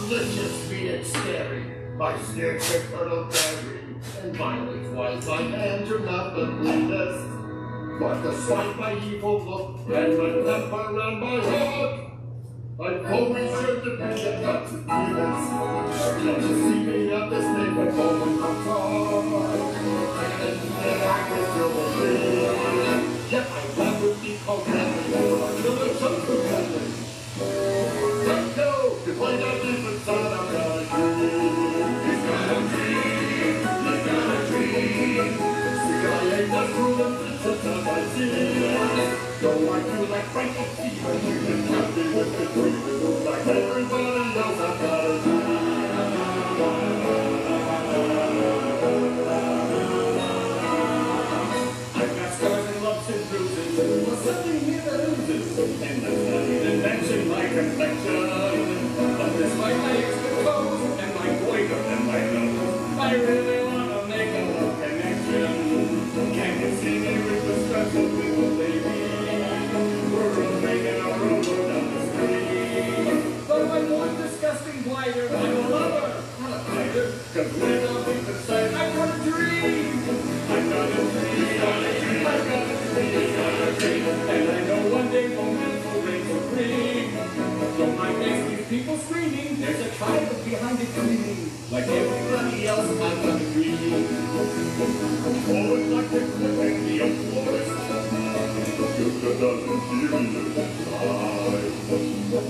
delicious, sweet and scary. My snake took fertile berry, and violence was my hand to not the cleanest. But despite my evil look and my temper and my heart, I've always yearned to be the nuts and demons. Can't you see me at this neighborhood moment apart? And I can still believe. Yet I laugh with the cold hand until the sun could happen. Let's go to play that deep inside. I've got a dream. He's got a dream. He's got a dream. See, I ain't that cruel and vicious as I see. Though I do like Frankie fever, you can count me with the dream. Like everybody else, I've got a dream. I've got scars and lumps and bruises, but something here that oozes. And that's not even mention my complexion. But despite my exposed and my goiter and my nose, I really want to make a little connection. Can you see me with the stress of little baby? We're making a rumble down the street. But I'm one disgusting blighter. I'm a lover, not a fighter. Cause when I'm deep inside, I've got a dream. I've got a dream. I've got a dream. I've got a dream. And I know one day romance will reign supreme. Don't mind these people screaming. There's a tribe behind it screaming. Like everybody else, I've got a dream. Forward like the clipping, the applause. Just another serious time.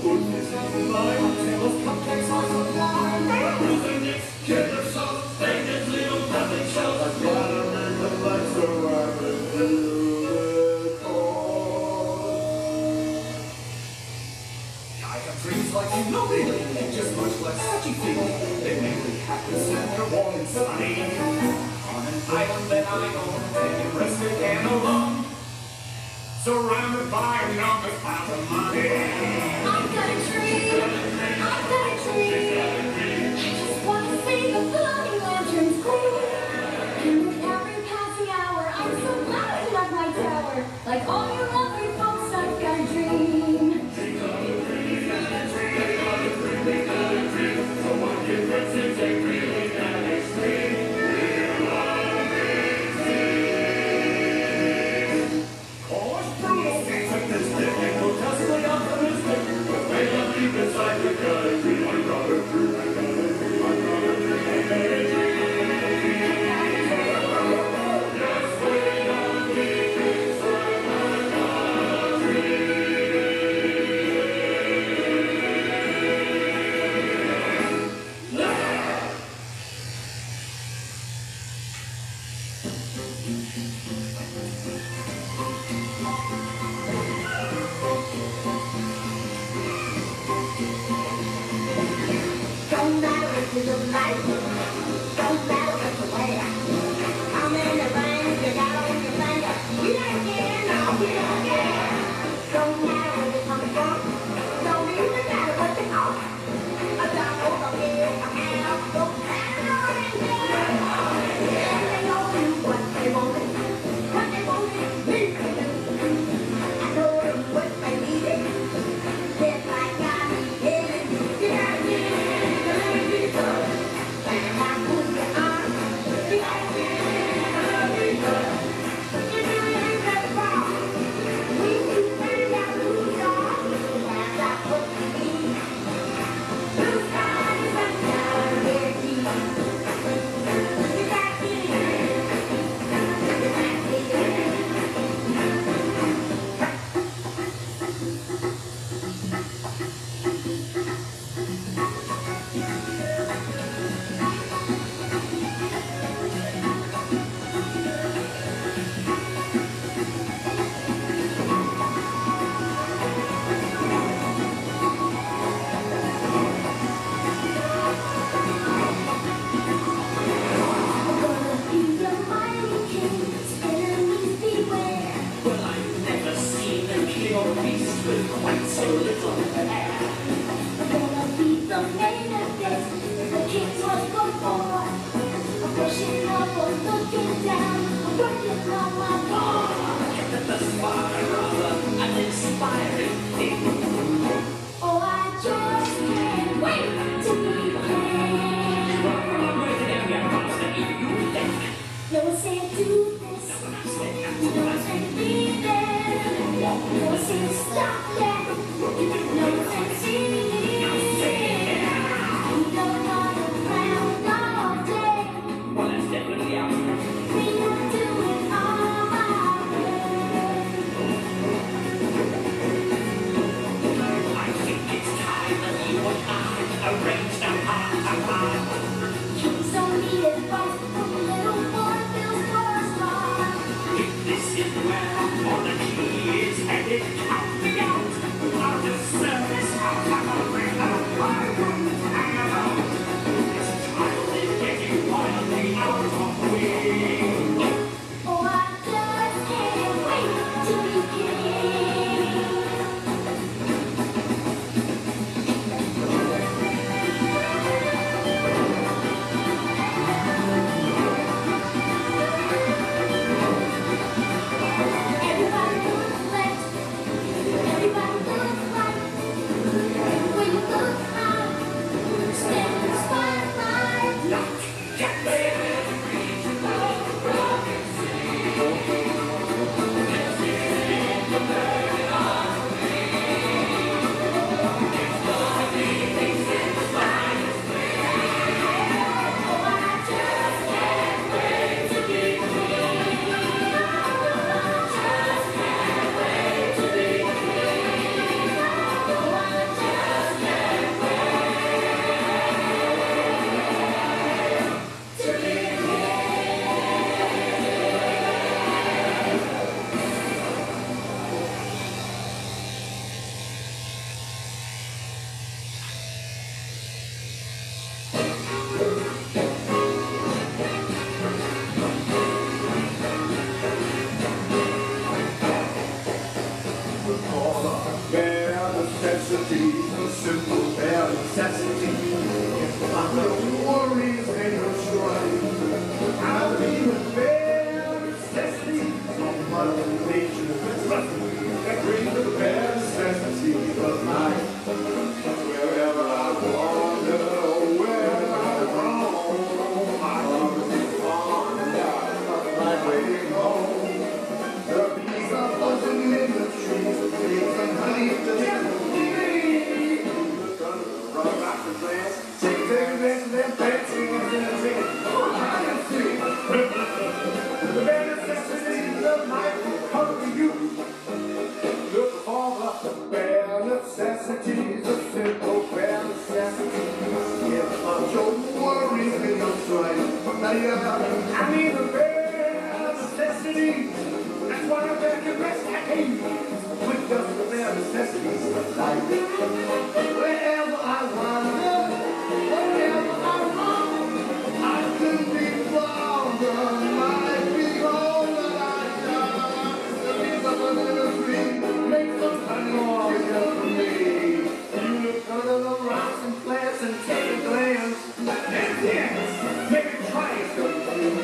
Goodness is mine. Tables, cupcakes, hearts of wine. Losing its killer soul. Staying its little puppet shows. I've gotta make the lights so I can feel it all. I have dreams like you know they ain't just much like such a thing. They make me happy, when they're warm and sunny. On an island that I own, and rested and alone. Surrounded by enormous piles of money. I've got a dream. I've got a dream. I just want to see the floating lanterns gleam. And with every passing hour, I'm so glad I love my tower. Like all you lovely folks, I've got a dream. So I give it to take really that extreme. Inside we got a dream, I got a dream, I got a dream, I got a dream, I got a dream. Yes, we are deep inside, I got a dream. Yeah! Don't matter if you look like me, don't matter what you wear. I'm in the rain, you got on your finger. You don't care, no, you don't care. Don't matter where you come from, don't even matter what you are. A dog over here, a cow, don't matter anything. And they know you what they wanted me to do. I told them what they needed, just like I needed. You gotta get it. And I put you on. That brings the bare necessity of life. Wherever I wander, wherever I roam, I always wander of my way home. The bees are buzzing in the trees, figs and honey to temple me. Look under the rocks and plants, take a dance to them fancy ones in a tree. Oh, I can see. The bare necessities of life will come to you. Look for the bare necessities, the simple bare necessities. Give up your worries and your strife. I mean the bare necessities. That's why I'm back and rest at ease with just the bare necessities of life. Wherever I wander, wherever I roam, I could be found. I be home, the bees are buzzing in the tree. Make some honey for me. You look under the rocks and plants and take a glance. And yes, maybe try something.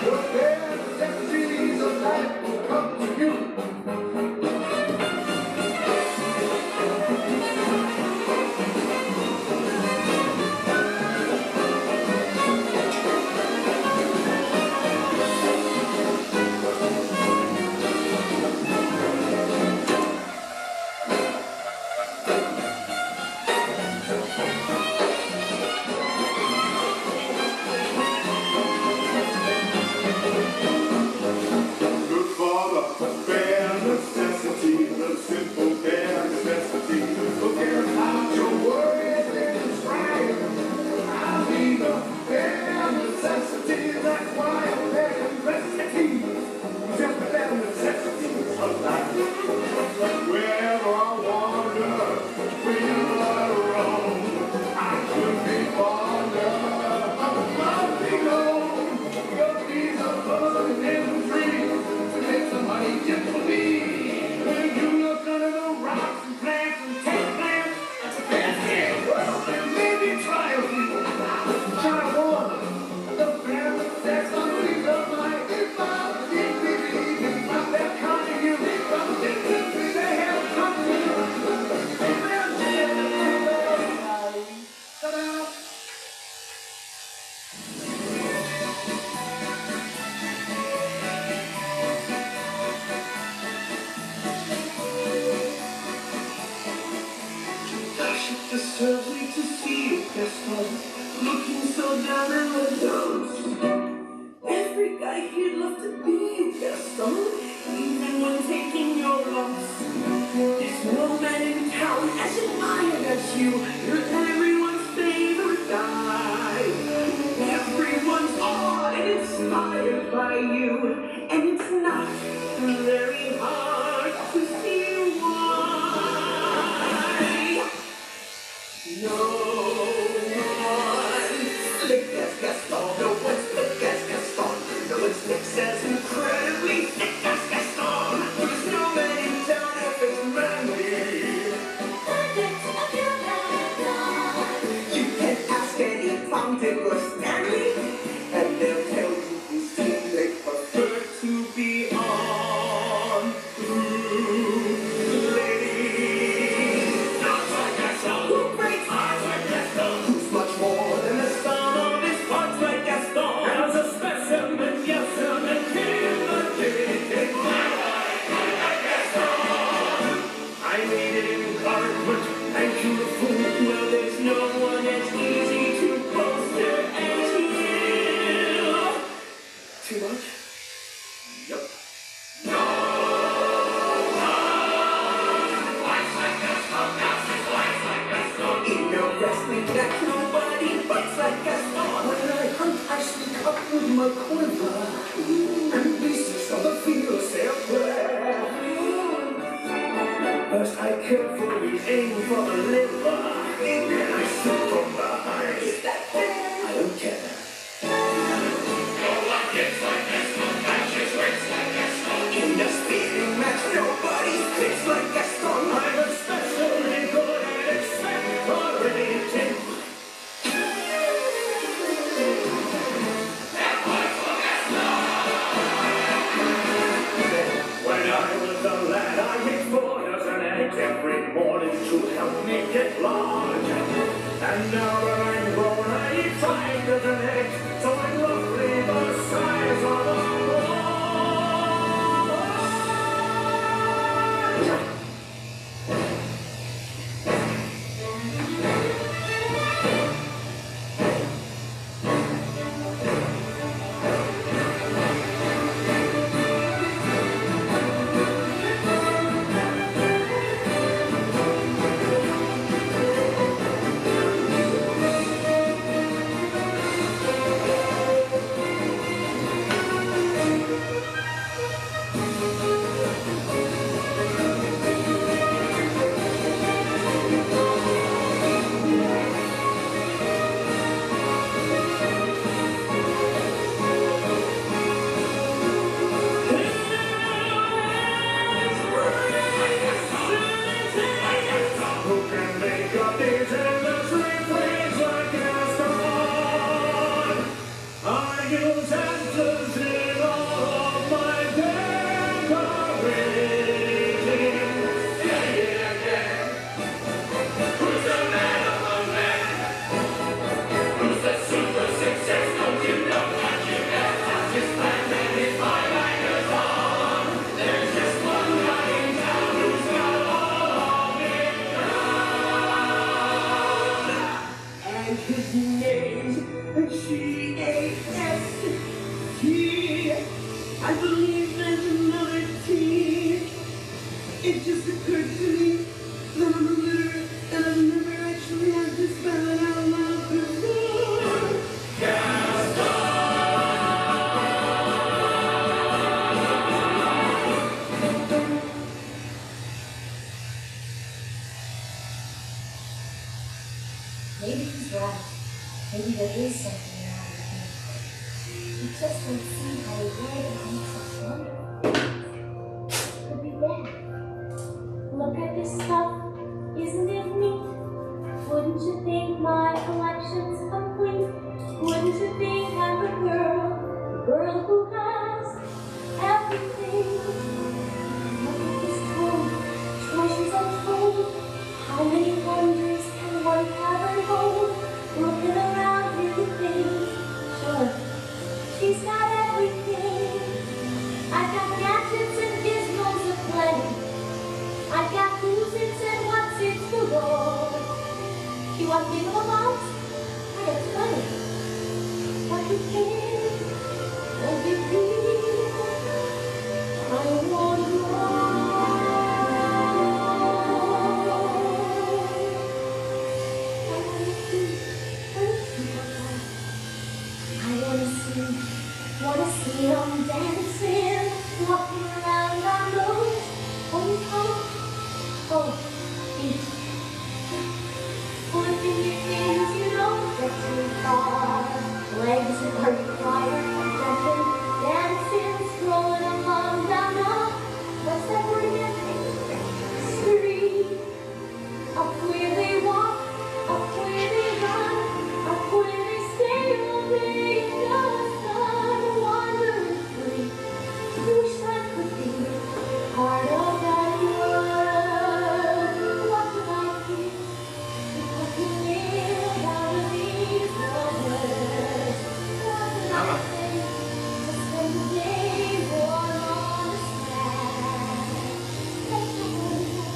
The bare necessities of life will come to you. Good for the bare necessity, the simple bare necessity. Forget about your worries and strife. I mean the bare necessity, that's why I'm bare necessity. Just the bare necessities of life. Wherever I wander, wherever I roam, I could be fonder of my big home. Your bees are buzzing in the trees to make some honey just for me. When you look under the rocks and plants and take plants, that's it. Well, maybe try a few. Try one. The bare necessities of life. If I'm that kind of you, if I'm different, they have come to you. Ta-da! Gosh, it disturbs me to see you, Gaston, looking so down in the dumps. Every guy here'd love to be you, Gaston, even when taking your lumps. There's no man in town as admired as you. You're everyone's favorite guy. Everyone's awed and inspired by you, and it's not very hard to see why. No one slick as Gaston, no one's slick as Gaston, no one's slick as incredibly thick as Gaston. There's no man in town if it's manly. You can ask any fountain or Stanley, and they'll tell you whose team they prefer to be on. Ladies, not like Gaston. Who breaks hearts like Gaston? Who's much more than the sum of his parts like Gaston? As a specimen, yes, and a king, the king. Like Gaston. I needed encouragement and to the fool. Well, there's no one as easy to bolster as you. Too much? Yup. In your wrestling match, nobody fights like Gaston. When I hunt, I sneak up with my quiver, and beasts of the field say a prayer. First I carefully aim for the liver, then I shoot from behind. Is that fair? I don't care. In the speeding match, nobody fits like Gaston. I'm especially good at accelerating. neck, so I'm roughly the size of a ball. Who can make up these endless refrains like a song? I use answers in all of my decorating. Say it again. Who's the man among men? Who's the super success? Don't you know what you get? His plan and his five-liners on. There's just one guy in town who's got all of it done. And his name's G-A-S. T. I believe there's another T. It just occurred to me that I'm illiterate and I've never actually had to spell it out loud before. Maybe he's right. Maybe there is something wrong with me. You just don't see how a word makes us wonder. Could be bad. Look at this stuff. Isn't it neat? Wouldn't you think my collection's complete? Wouldn't you think I'm a girl who has everything? Look at this toad, treasures untold. How many wonders can one cavern hold? Looking around really things. Sure, she's got everything. I've got gadgets and gizmos aplenty. I've got who's its and what's its to go. You want thingamabout? I got plenty. What you think? What you feel? I want more. Wanna see them dancing, walking around on those feet. Flipping your things, you don't get too far. Legs are required, jumping, dancing, strolling along down the, what's that word again? Street. Up where they walk, up where they run, up where they stay all day in the sun, wandering free. Wish I could be part of that world. What would I give if I could live out of these words? What would I say to spend the day born on a strand? Let the world know.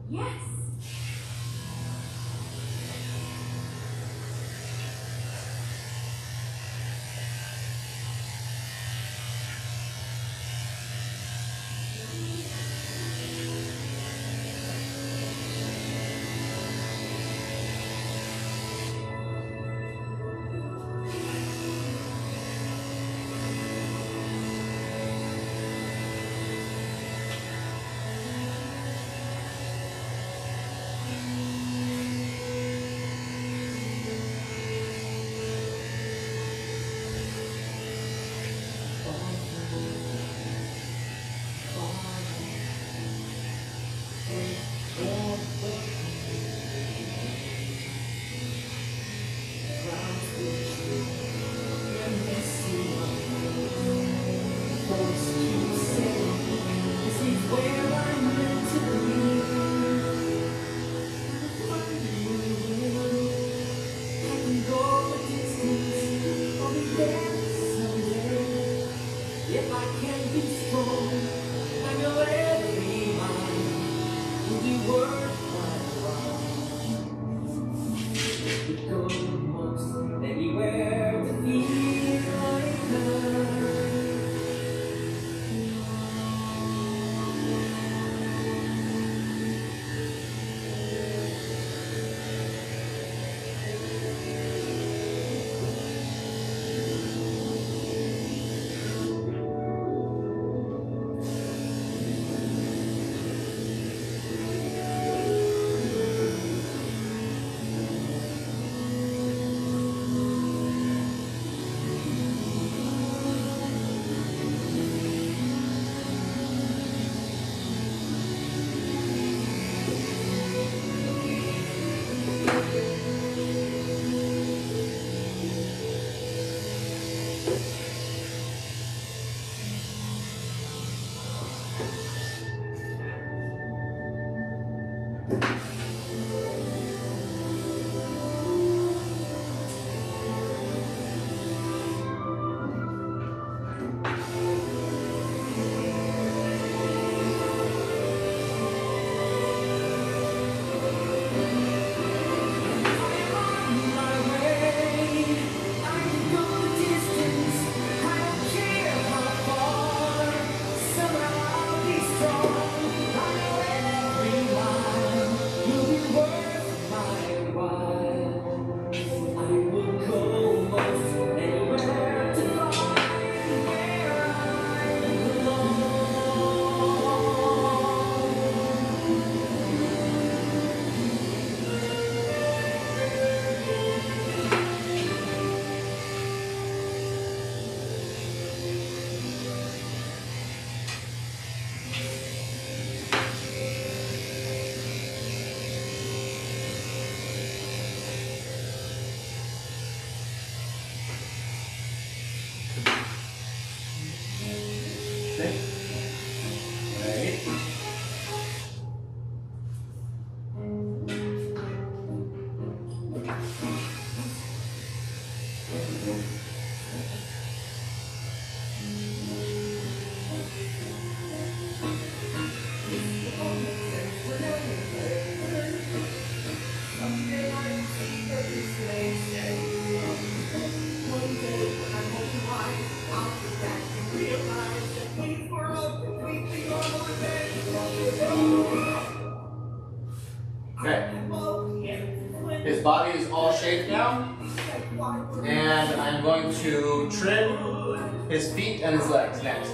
Yes. body is all shaved now. And I'm going to trim his feet and his legs next.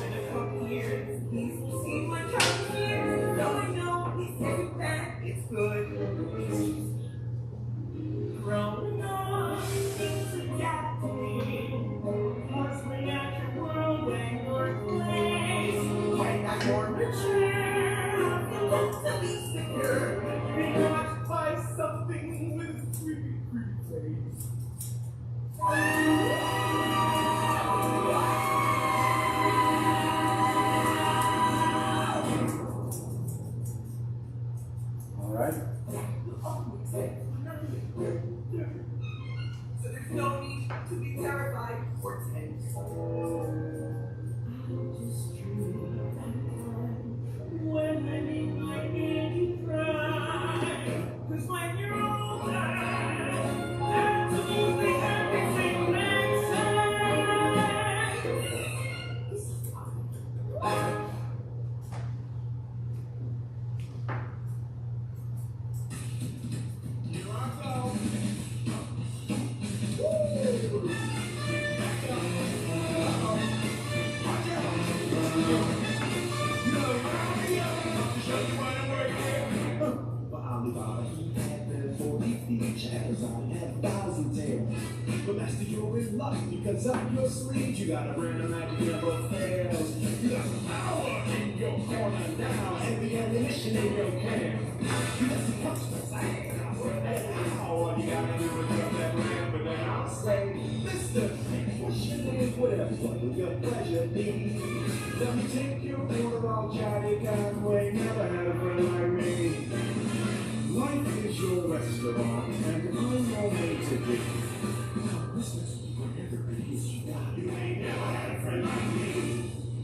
Alright. So there's no need to be terrified or tense. When I need my baby cry, 'cause when you're older, absolutely everything makes sense. Here I go. But master, you're in luck because up your sleeve you got a brand of magic never fails. You got the power in your corner now and the ammunition in your can. You got some punch the side and all you gotta do is drop that ram, but then I'll say, Mr. What's your name? Whatever your pleasure be. Let me take your order all Johnny Conway. Never had a friend like me. Life is your restaurant, and I'm your waiter. Listen to me whenever it is you got. You ain't never had a friend like me.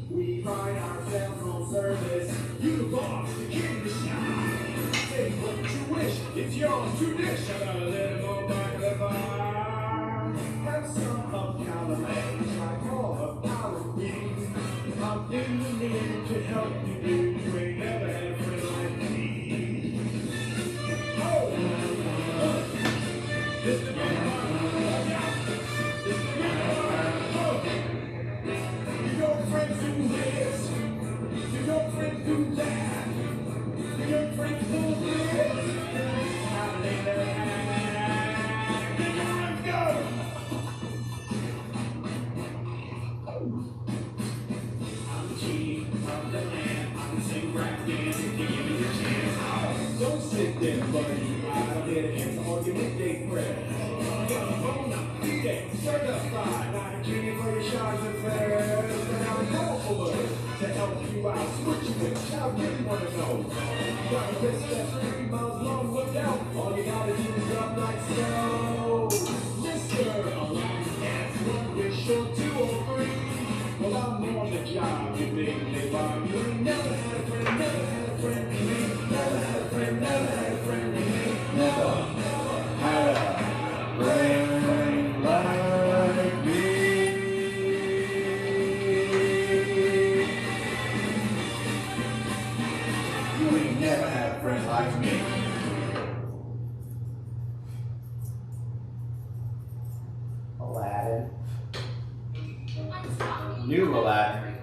We pride ourselves on service. You the boss, the king of the shop. Say what you wish, it's yours to dish. I gotta let it go back to the bar. Have some of column A, like all of column B. I'm in the need to help you do. You ain't never had a friend like me. Your friends do this, your friends do that, your friends do this. How they go. I'm the king of the land. I'm the same rap dance. Give me a chance. Don't sit there, buddy. I'm here to answer all your midday prayers. Certified, not a king for your charge affairs. But I'm powerful to help you out. Switch with, I really want to know. Got a wrist that's 3 miles long, look out. All you gotta do is drop like so. Mr. Alliance, that's 1 wish or 2 or 3. Well, I'm on the job, you think they buy me. You ain't never had a friend, never had a friend. You ain't never had a friend, never had a friend. You ain't never had a friend. Never had a friend like me. Aladdin. New Aladdin.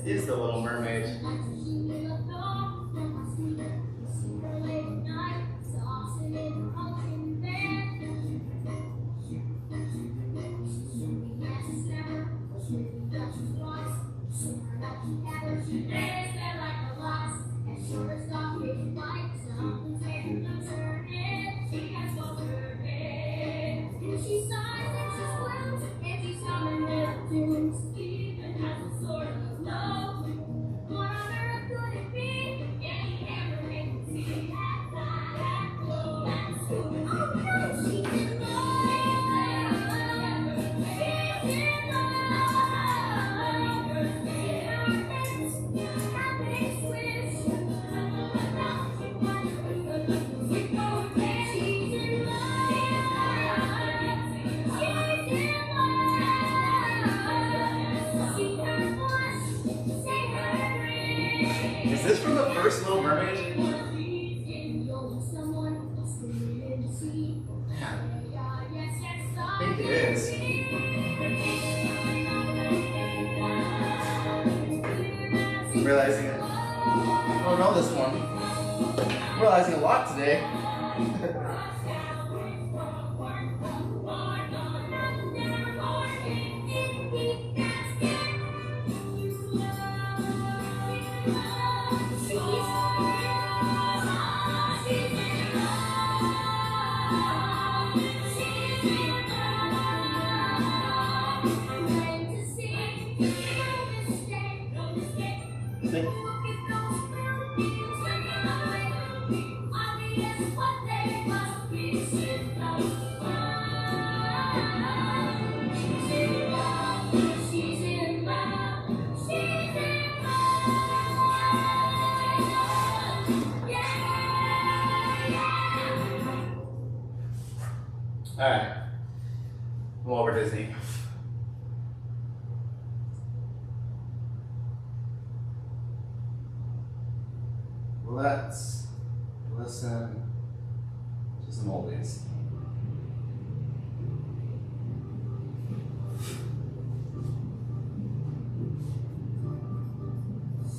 It is the Little Mermaid. She sighs and she squirms, and she's coming down to even has a sort of love. What on earth could it be? Yeah, you never make me see that side, that glow, that swoop. Oh no, she's in love. She's in love. In our heads, our big switch. Now she wonders if we go there. She's in love. Is this from the first Little Mermaid? I think it is. I'm realizing it. I don't know this one. I'm realizing a lot today. Alright. I'm over Disney. Let's listen to some oldies.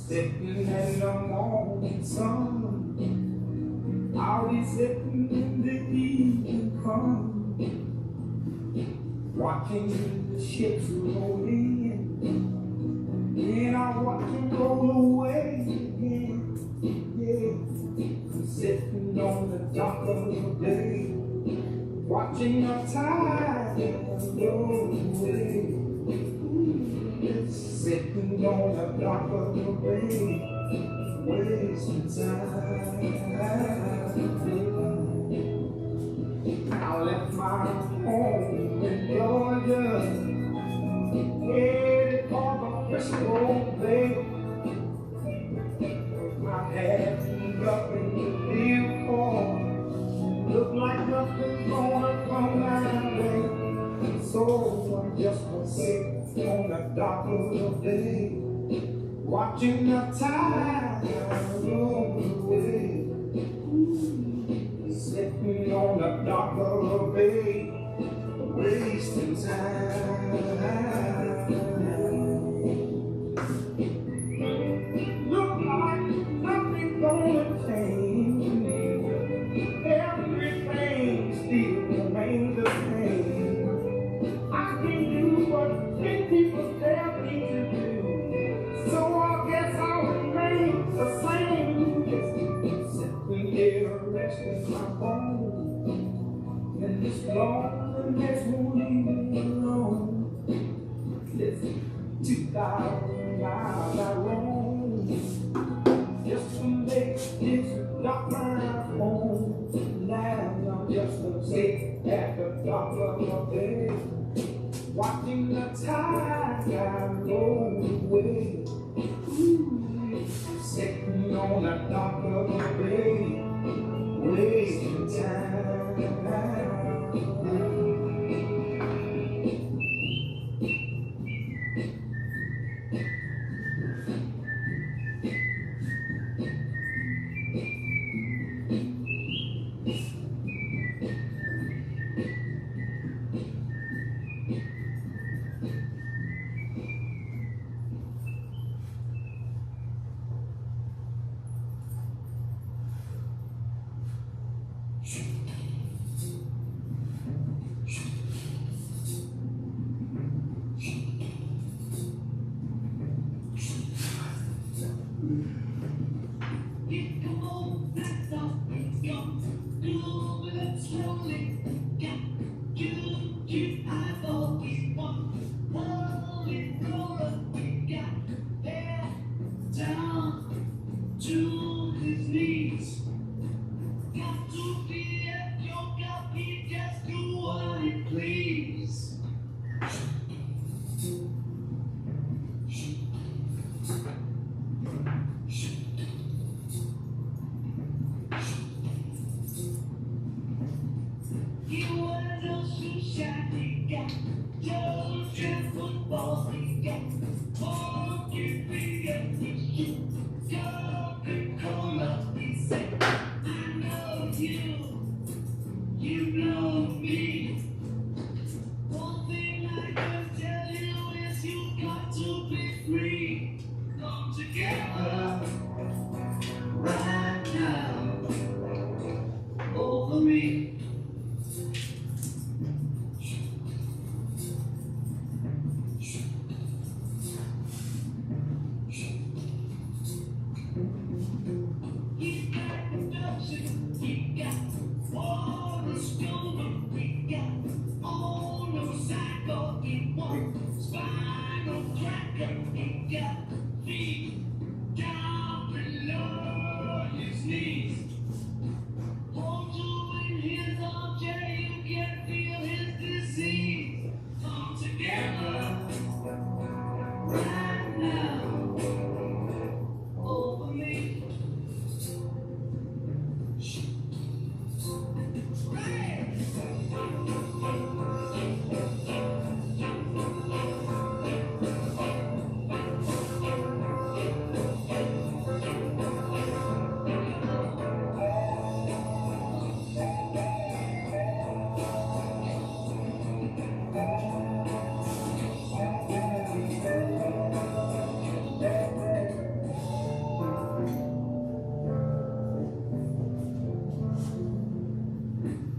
Sitting in the morning sun, I'll be sitting in the evening come, watching the ships roll in, then I watch them roll away again. Yeah, I'm sitting on the dock of the bay, watching the tide roll away. Sitting on the dock of the bay, wasting time. I left my home in Georgia, headed for the Frisco Bay. My head up in the vehicle, look like nothing's gonna come my way. So I'm just gonna sit on the dock of the bay, watching the tide roll away. Sitting on the dock of the bay, wasting time. Look like nothing's gonna change, everything still remains the same. I can do what big people tell me to do, so I guess I'll remain the same. Just sitting here resting my bones, and this loneliness won't leave me alone. Listen, 2,000 miles I roam, just to make this dock my home. Now I'm just gonna sit at the dock of the bay, watching the tide roll away. Sitting on the dock of the bay, wasting time. slowly. Got you, I thought we won. Holy roller, we got there down to his knees. Got to be at your God, he just do what he please. He wears those shoes shiny, got those dress footballs, he got funky fingers, he shoot Coca-Cola, he said, I know you know me. One thing I can tell you is you got to be free. Come together right now over me. He got production, he got water stone, he got all no cycle, he wants spinal cracker, he got feet down below his knees. Hold you in his arms, you can feel his disease. Come together right now over me.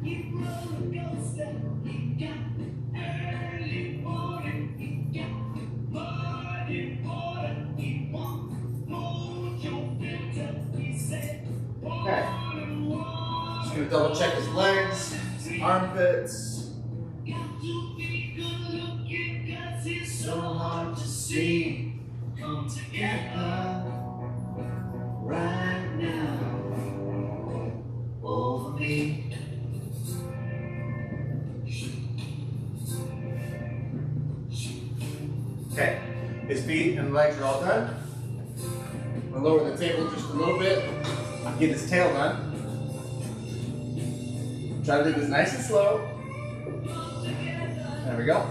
He roller coaster, he got early morning, he got muddy water, he wants mojo filter, he said, Okay. Just gonna double check his legs, armpits. got to be good looking, 'cause he's so hard to see. Come together right now over me. Okay, his feet and legs are all done. I'll lower the table just a little bit. I'll get his tail done. Try to do this nice and slow. There we go.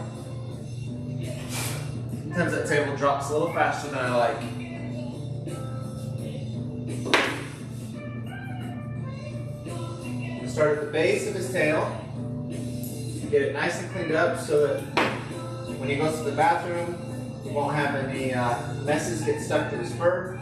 Sometimes that table drops a little faster than I like. We'll start at the base of his tail. Get it nice and cleaned up so that when he goes to the bathroom, he won't have any messes get stuck to his fur.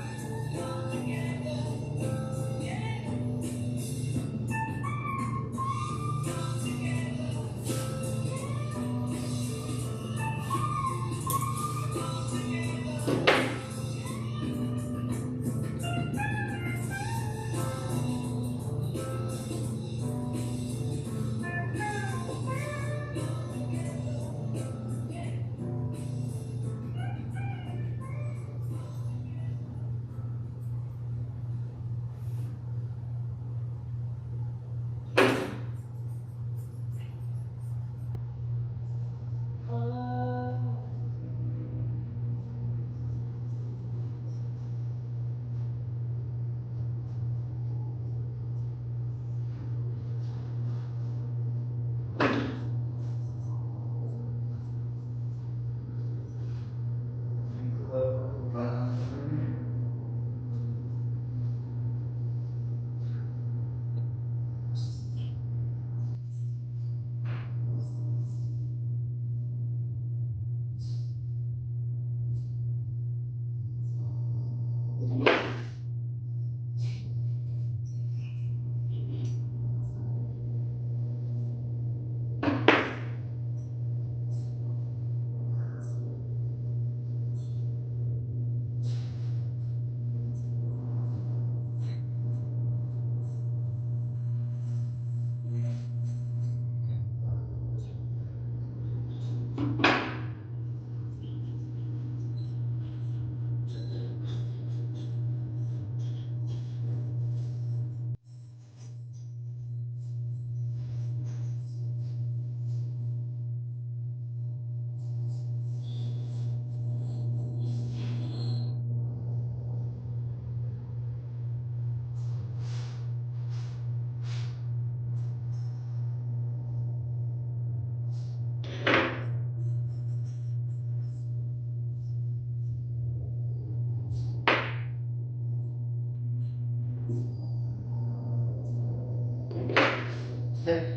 Come in.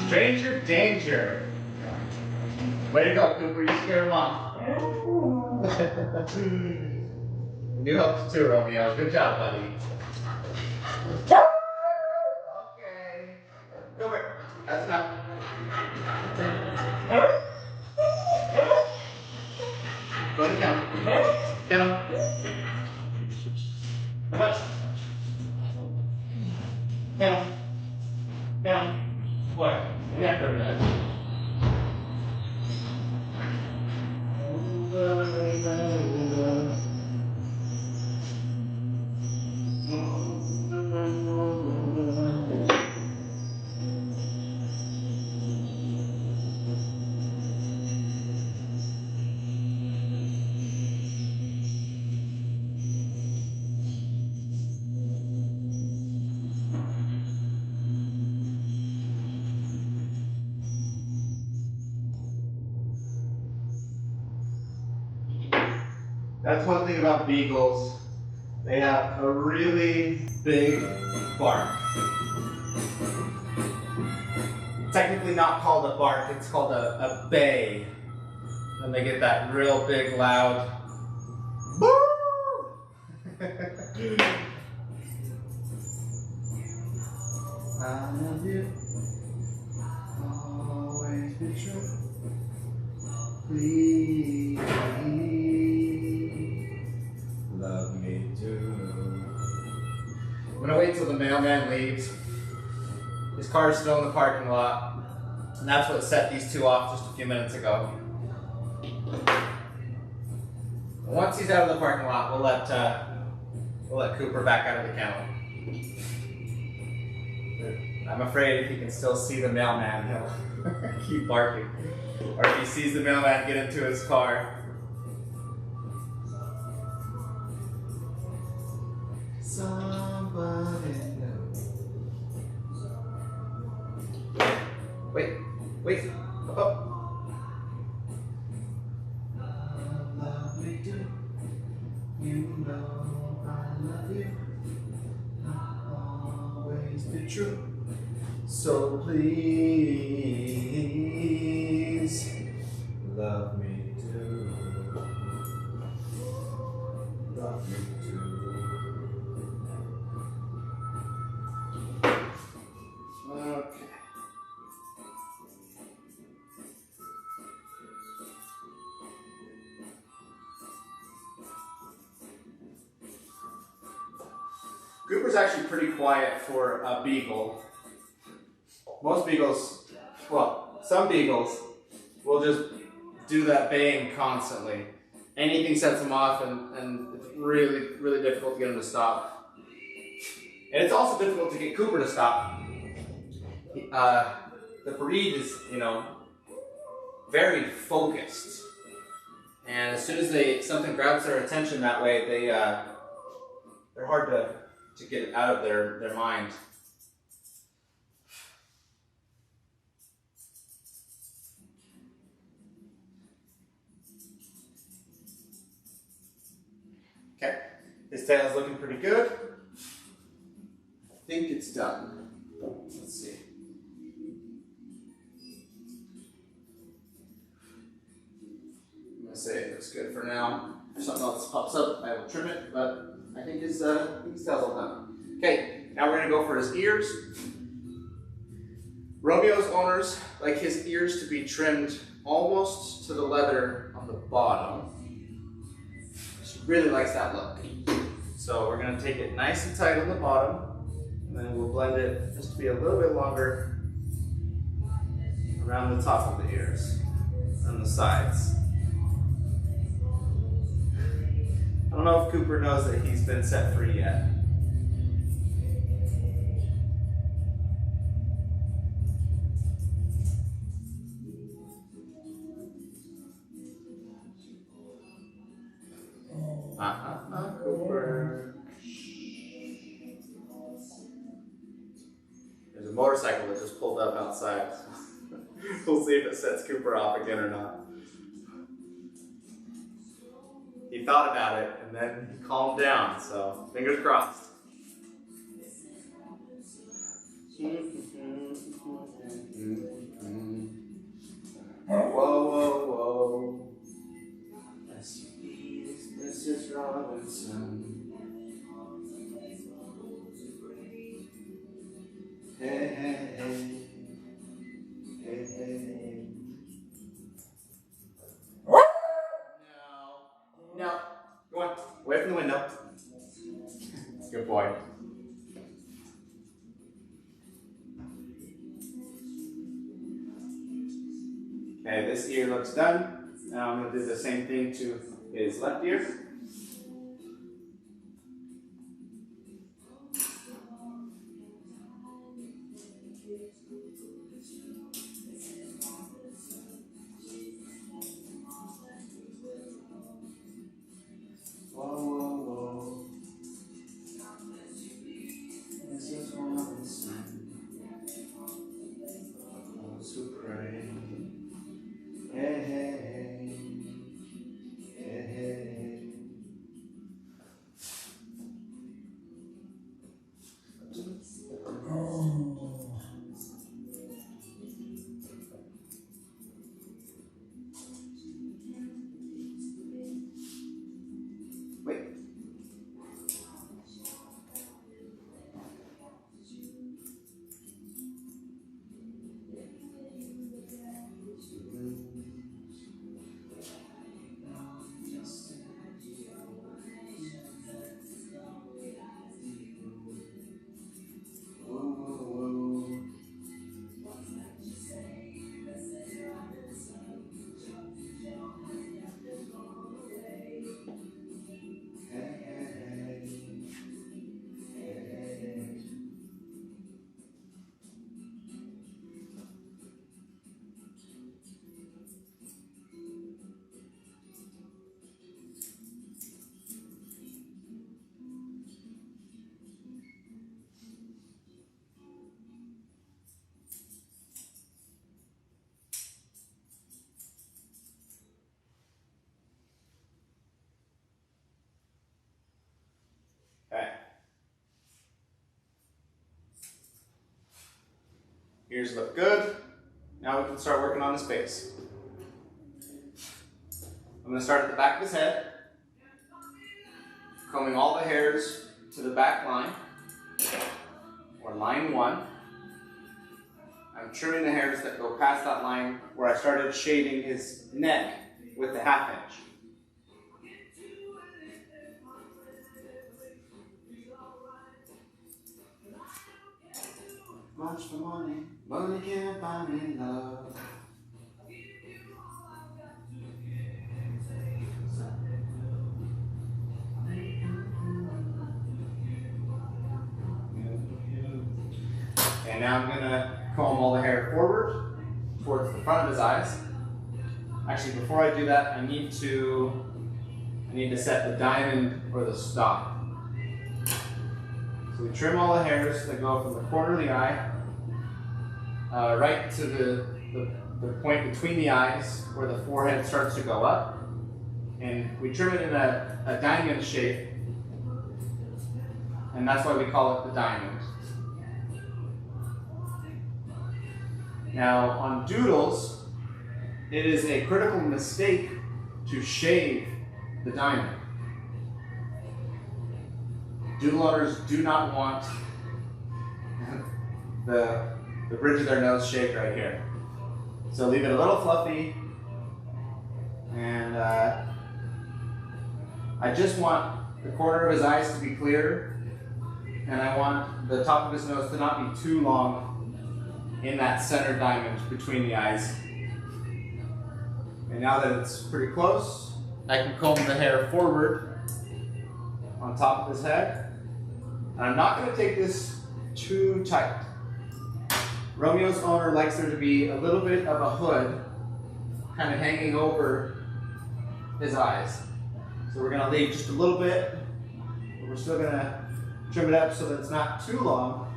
Stranger danger. Way to go, Cooper. You scared him off. You helped too, Romeo. Good job, buddy. Okay. Cooper, that's enough. Go to count. Get him. What? Get him. Get him. What? Yeah, go to that. That's one thing about beagles. They have a really big bark. Technically not called a bark, it's called a bay. And they get that real big, loud boo! I love you, always be true. Please love me too. I'm gonna wait till the mailman leaves. His car is still in the parking lot, and that's what set these two off just a few minutes ago. And once he's out of the parking lot, we'll let Cooper back out of the kennel. I'm afraid if he can still see the mailman, he'll keep barking. Or if he sees the mailman get into his car. Somebody knows. Wait, up. Love me too. You know I love you. I'll always be true. So please love me too. Love me too. Okay. Cooper's actually pretty quiet for a beagle. Most beagles, well, some beagles will just do that baying constantly. Anything sets them off, and it's really, really difficult to get them to stop. And it's also difficult to get Cooper to stop. The breed is, very focused. And as soon as something grabs their attention that way, they're hard to get out of their mind. Okay, his tail is looking pretty good. I think it's done. Let's see. I'm gonna say it looks good for now. If something else pops up, I will trim it, but I think his tail's all done. Okay, now we're gonna go for his ears. Romeo's owners like his ears to be trimmed almost to the leather on the bottom. She really likes that look. So we're gonna take it nice and tight on the bottom, and then we'll blend it just to be a little bit longer around the top of the ears and the sides. I don't know if Cooper knows that he's been set free yet. Cooper. There's a motorcycle that just pulled up outside. We'll see if it sets Cooper off again or not. He thought about it and then he calmed down, so fingers crossed. Whoa, whoa, whoa. As you ease, Mrs. Robinson. Hey, hey, hey. Hey, hey, hey. No. Go on. Away from the window. Good boy. Okay, this ear looks done. Now I'm going to do the same thing to his left ear. Whoa, whoa, whoa. Mrs. Robinson. Those who pray. Hey, hey, hey. Hey, hey. Wait. Okay. Ears look good. Now we can start working on his face. I'm going to start at the back of his head, combing all the hairs to the back line, or line 1. I'm trimming the hairs that go past that line where I started shading his neck with the 1/2 inch. Much for money, money can't buy me love. And now I'm gonna comb all the hair forward towards the front of his eyes. Actually, before I do that, I need to set the diamond or the stop. So we trim all the hairs that go from the corner of the eye right to the point between the eyes where the forehead starts to go up. And we trim it in a diamond shape, and that's why we call it the diamond. Now on doodles, it is a critical mistake to shave the diamond. Doodle owners do not want the bridge of their nose shaved right here. So leave it a little fluffy, and I just want the corner of his eyes to be clear, and I want the top of his nose to not be too long in that center diamond between the eyes. And now that it's pretty close, I can comb the hair forward on top of his head. And I'm not going to take this too tight. Romeo's owner likes there to be a little bit of a hood kind of hanging over his eyes. So we're going to leave just a little bit, but we're still going to trim it up so that it's not too long.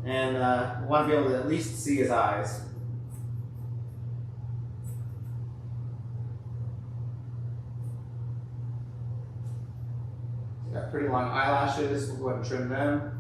And we want to be able to at least see his eyes. He's got pretty long eyelashes. We'll go ahead and trim them.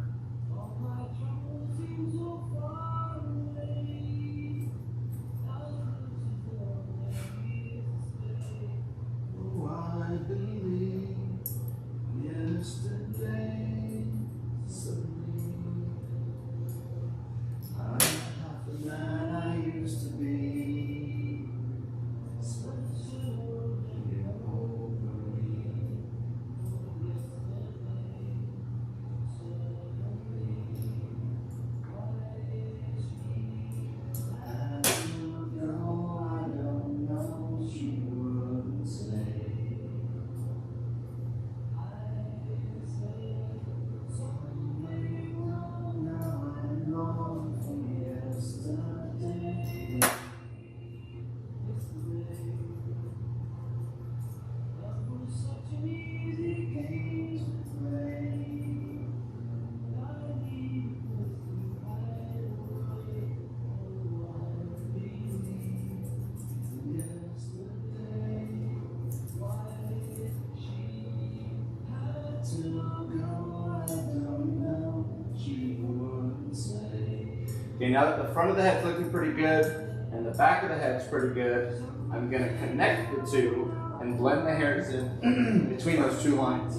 Okay, now that the front of the head's looking pretty good and the back of the head's pretty good, I'm going to connect the two and blend the hairs in between those two lines.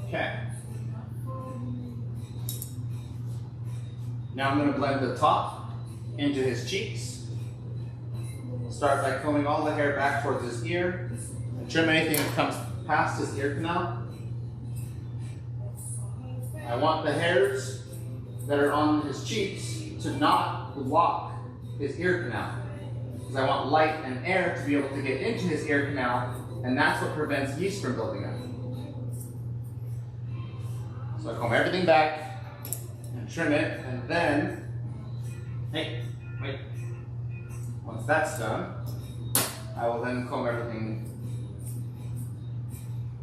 Okay. Now I'm going to blend the top into his cheeks. Start by combing all the hair back towards his ear and trim anything that comes past his ear canal. I want the hairs that are on his cheeks to not block his ear canal, because I want light and air to be able to get into his ear canal, and that's what prevents yeast from building up. So I comb everything back and trim it, and then, hey, wait. Once that's done, I will then comb everything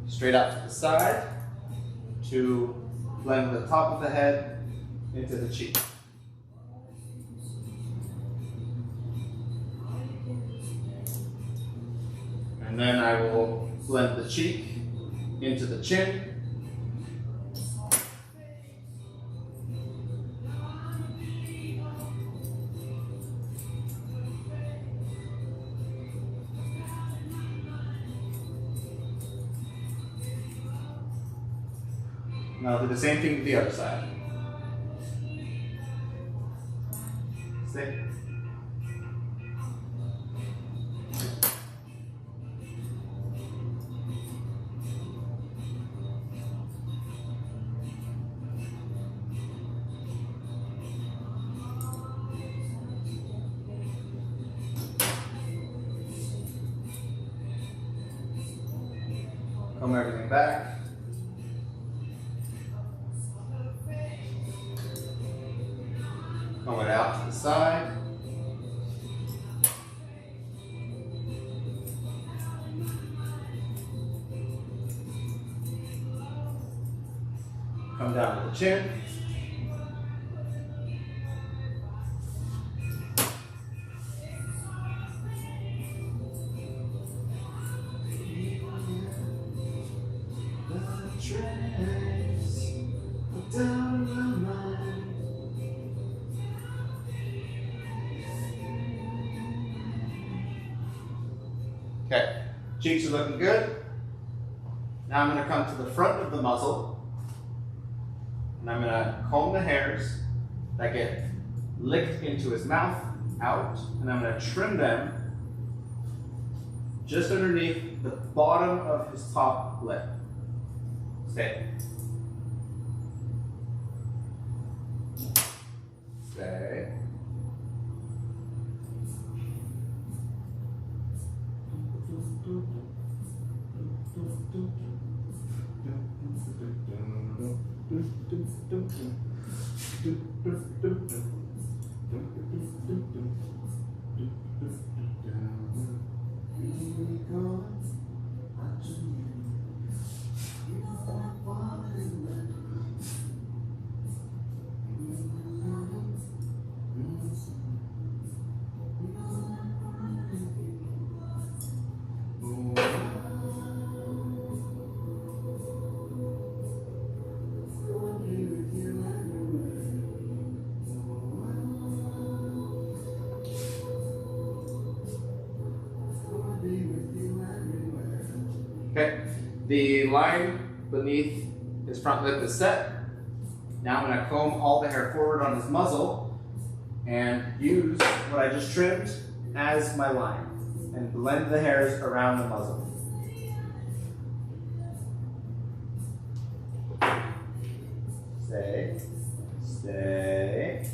straight out to the side to blend the top of the head into the cheek. And then I will blend the cheek into the chin. Now I'll do the same thing to the other side. Stay. Comb everything back. Comb it out to the side. Come down to the chin. The trace down Cheeks are looking good. Now I'm going to come to the front of the muzzle, and I'm going to comb the hairs that get licked into his mouth out, and I'm going to trim them just underneath the bottom of his top lip. Stay. Stay. Okay, the line beneath his front lip is set. Now I'm going to comb all the hair forward on his muzzle and use what I just trimmed as my line and blend the hairs around the muzzle. Stay, stay.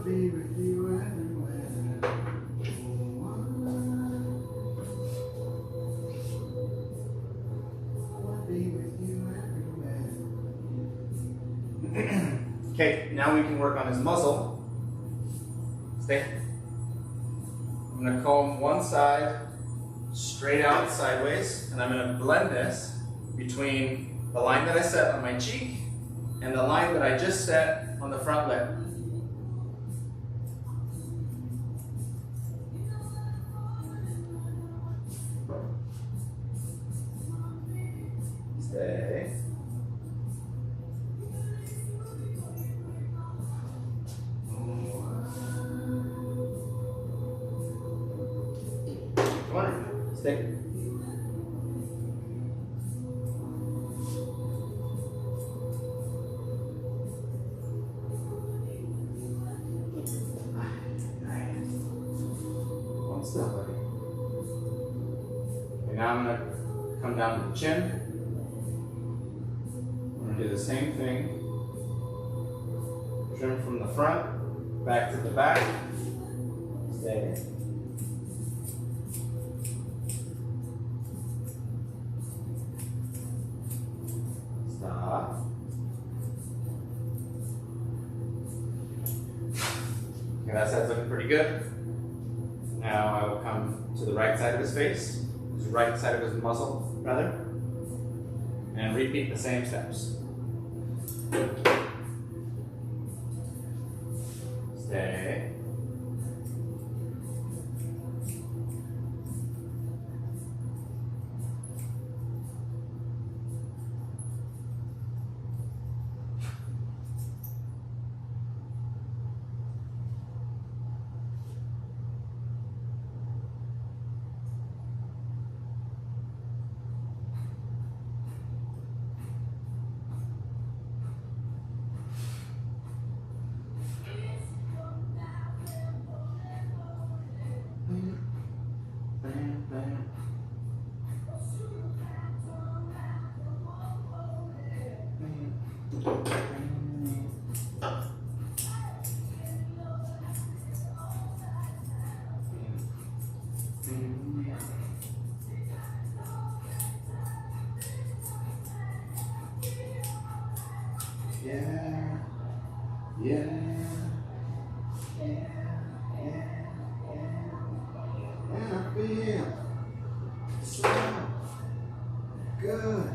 Be with you everywhere. Be with you everywhere. Okay, now we can work on his muzzle. Stay. I'm going to comb one side straight out sideways, and I'm going to blend this between the line that I set on my cheek and the line that I just set on the front lip. Stay. Wonderful. Stay. One step, buddy. Okay, now I'm going to come down to the chin. Do the same thing. Trim from the front, back to the back. Stay. Stop. Okay, that side's looking pretty good. Now I will come to the right side of his face, his right side of his muzzle, rather, and repeat the same steps. Stay. Yeah, yeah, yeah, yeah, yeah. And I feel so good.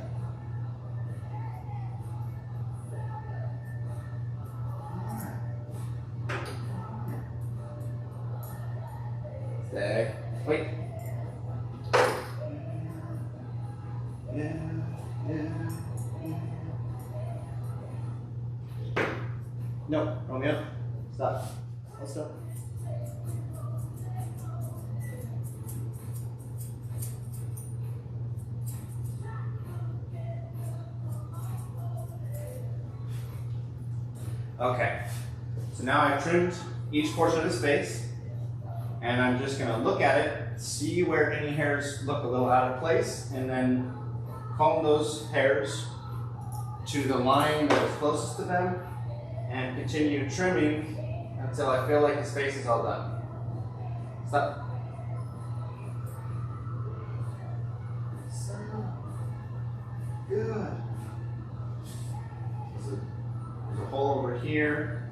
Stay. Wait. Yeah, yeah, yeah. No, Romeo. Stop. Let's go. Okay. So now I've trimmed each portion of his face, and I'm just going to look at it, see where any hairs look a little out of place, and then comb those hairs to the line that is closest to them, and continue trimming until I feel like his face is all done. Stop. Good. There's a hole over here.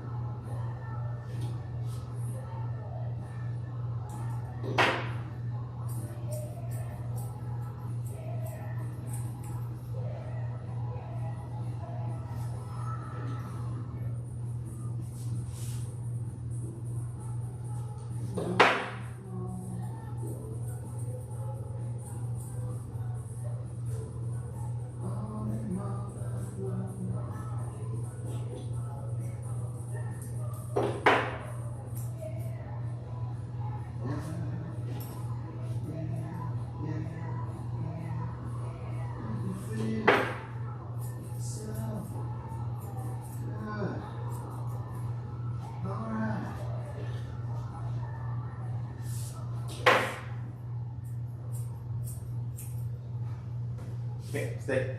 Okay, stay.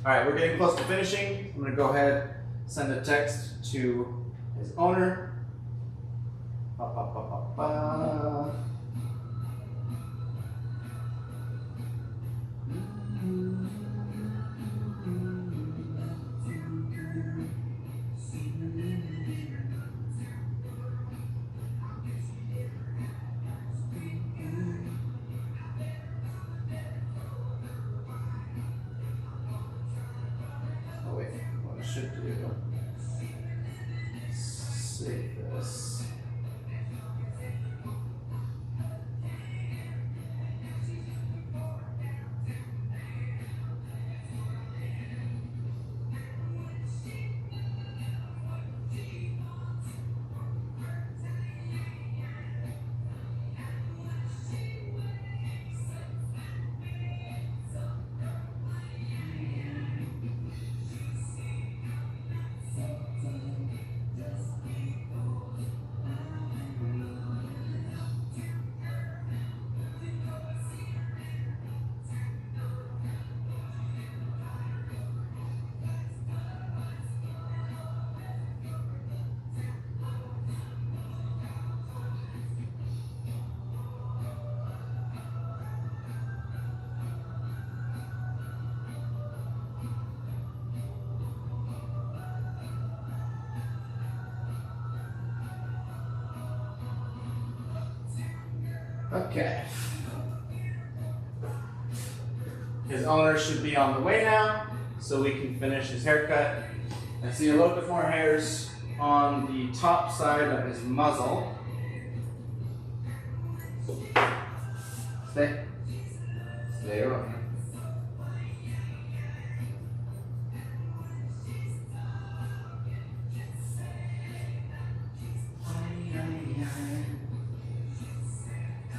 All right, we're getting close to finishing. I'm gonna go ahead, send a text to his owner. Ba, ba, ba, ba, ba. Oh wait, what I should do, save this. Okay. His owner should be on the way now, so we can finish his haircut. I see a little bit more hairs on the top side of his muzzle. Stay. Stay around.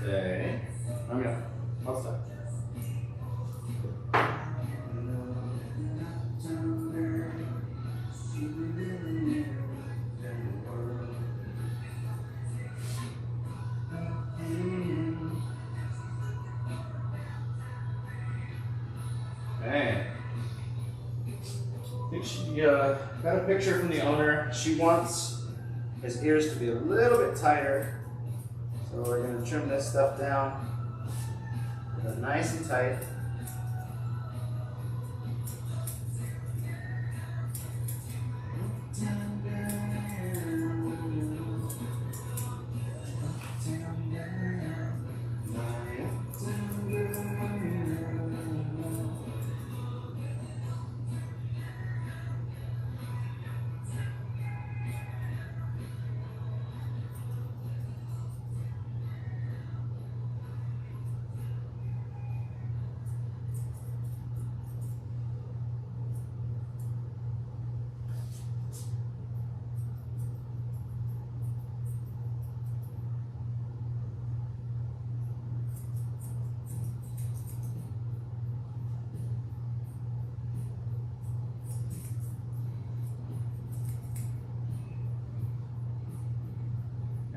Stay. Romeo, what's that? Okay. I think she got a picture from the owner. She wants his ears to be a little bit tighter. So we're going to trim this stuff down nice and tight.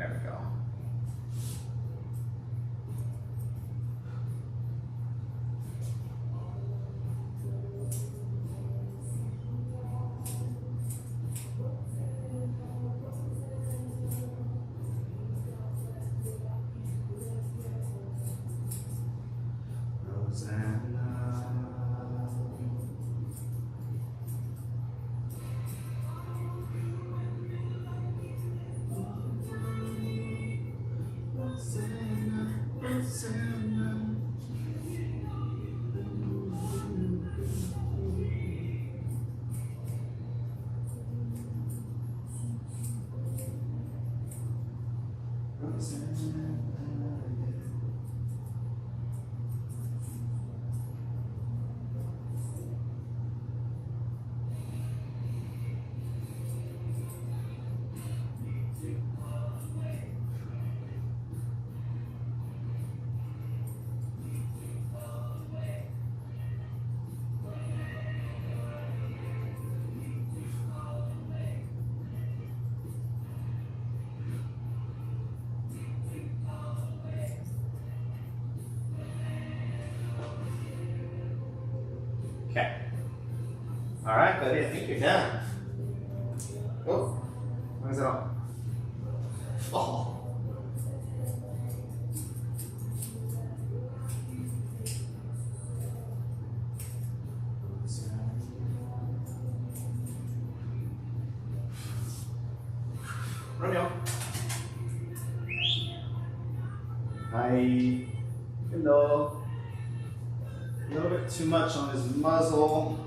There we go. Okay. All right, buddy, I think you're done. Oh, where's it on? Oh. Romeo. Hi. Hello. A little bit too much on his muzzle.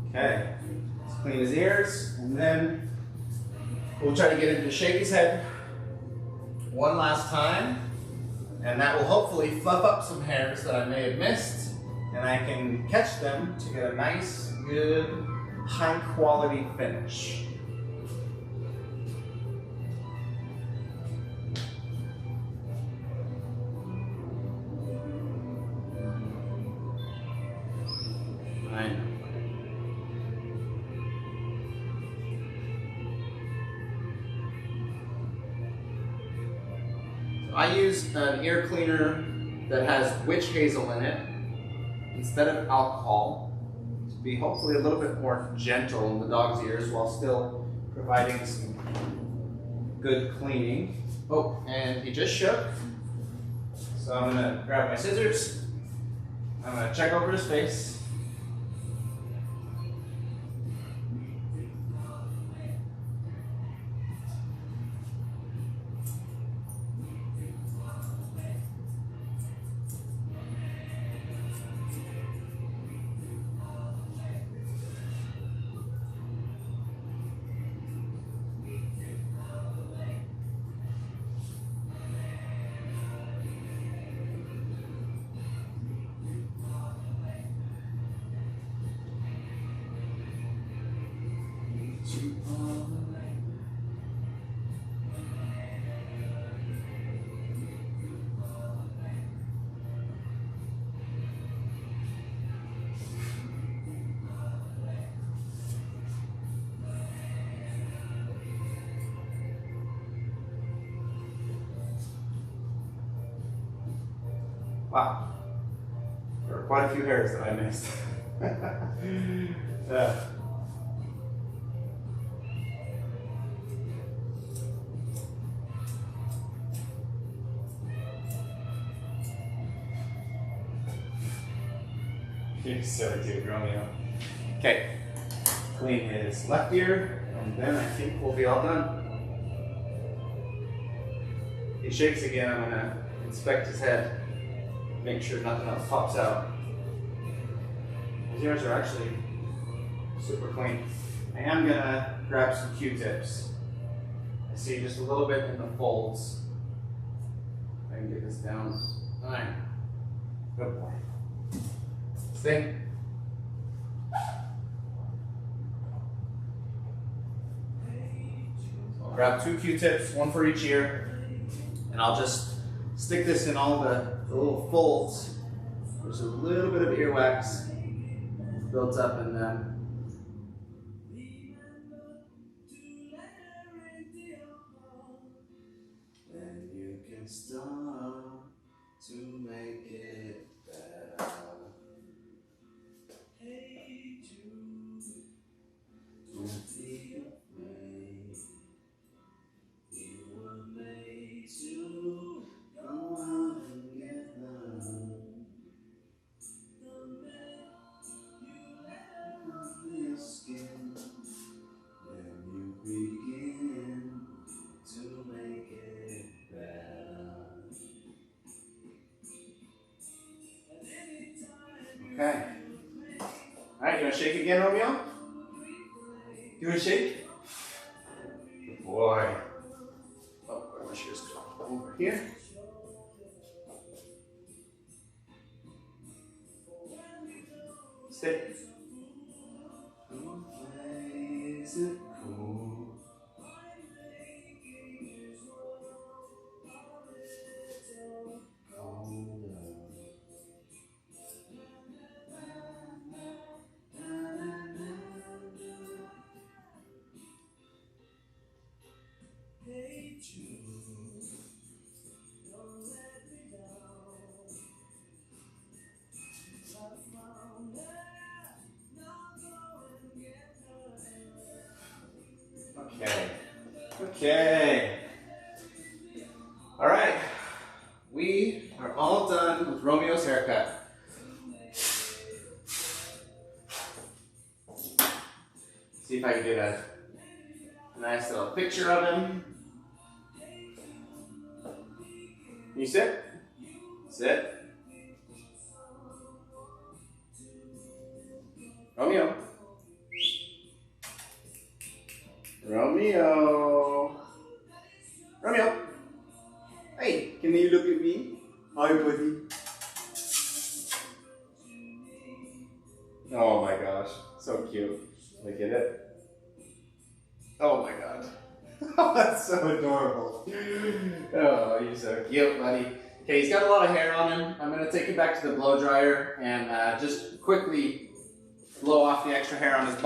Okay, let's clean his ears, and then we'll try to get him to shake his head one last time, and that will hopefully fluff up some hairs that I may have missed, and I can catch them to get a nice, good, high quality finish. I know. I use an ear cleaner that has witch hazel in it instead of alcohol to be hopefully a little bit more gentle in the dog's ears while still providing some good cleaning. Oh, and he just shook. So I'm gonna grab my scissors. I'm gonna check over his face. Wow, there are quite a few hairs that I missed. Yeah. You're silly dude, Romeo. Okay, clean his left ear, and then I think we'll be all done. If he shakes again, I'm gonna inspect his head. Make sure nothing else pops out. His ears are actually super clean. I am gonna grab some Q-tips. I see just a little bit in the folds. If I can get this down. All right. Good boy. Stay. I'll grab 2 Q-tips, 1 for each ear, and I'll just stick this in all the little folds. There's a little bit of earwax built up in them. Then you can start to make it better. Hey Jude, don't be afraid. You were made to go out and get love. The minute you let off your skin, then you begin to make it better. Okay. All right, you want to shake again, Romeo? You want to shake? Good boy. Oh, where my shoes go? Over here. Stay. Is it cool? Okay. Okay. All right. We are all done with Romeo's haircut. See if I can get a nice little picture of him. Can you sit? Sit. Romeo. Romeo. Romeo. Hey, can you look at me? Hi, buddy. Oh my gosh, so cute. Look at it. Oh my god. That's so adorable. Oh, you're so cute, buddy. Okay, he's got a lot of hair on him. I'm gonna take him back to the blow dryer and just quickly blow off the extra hair on his body.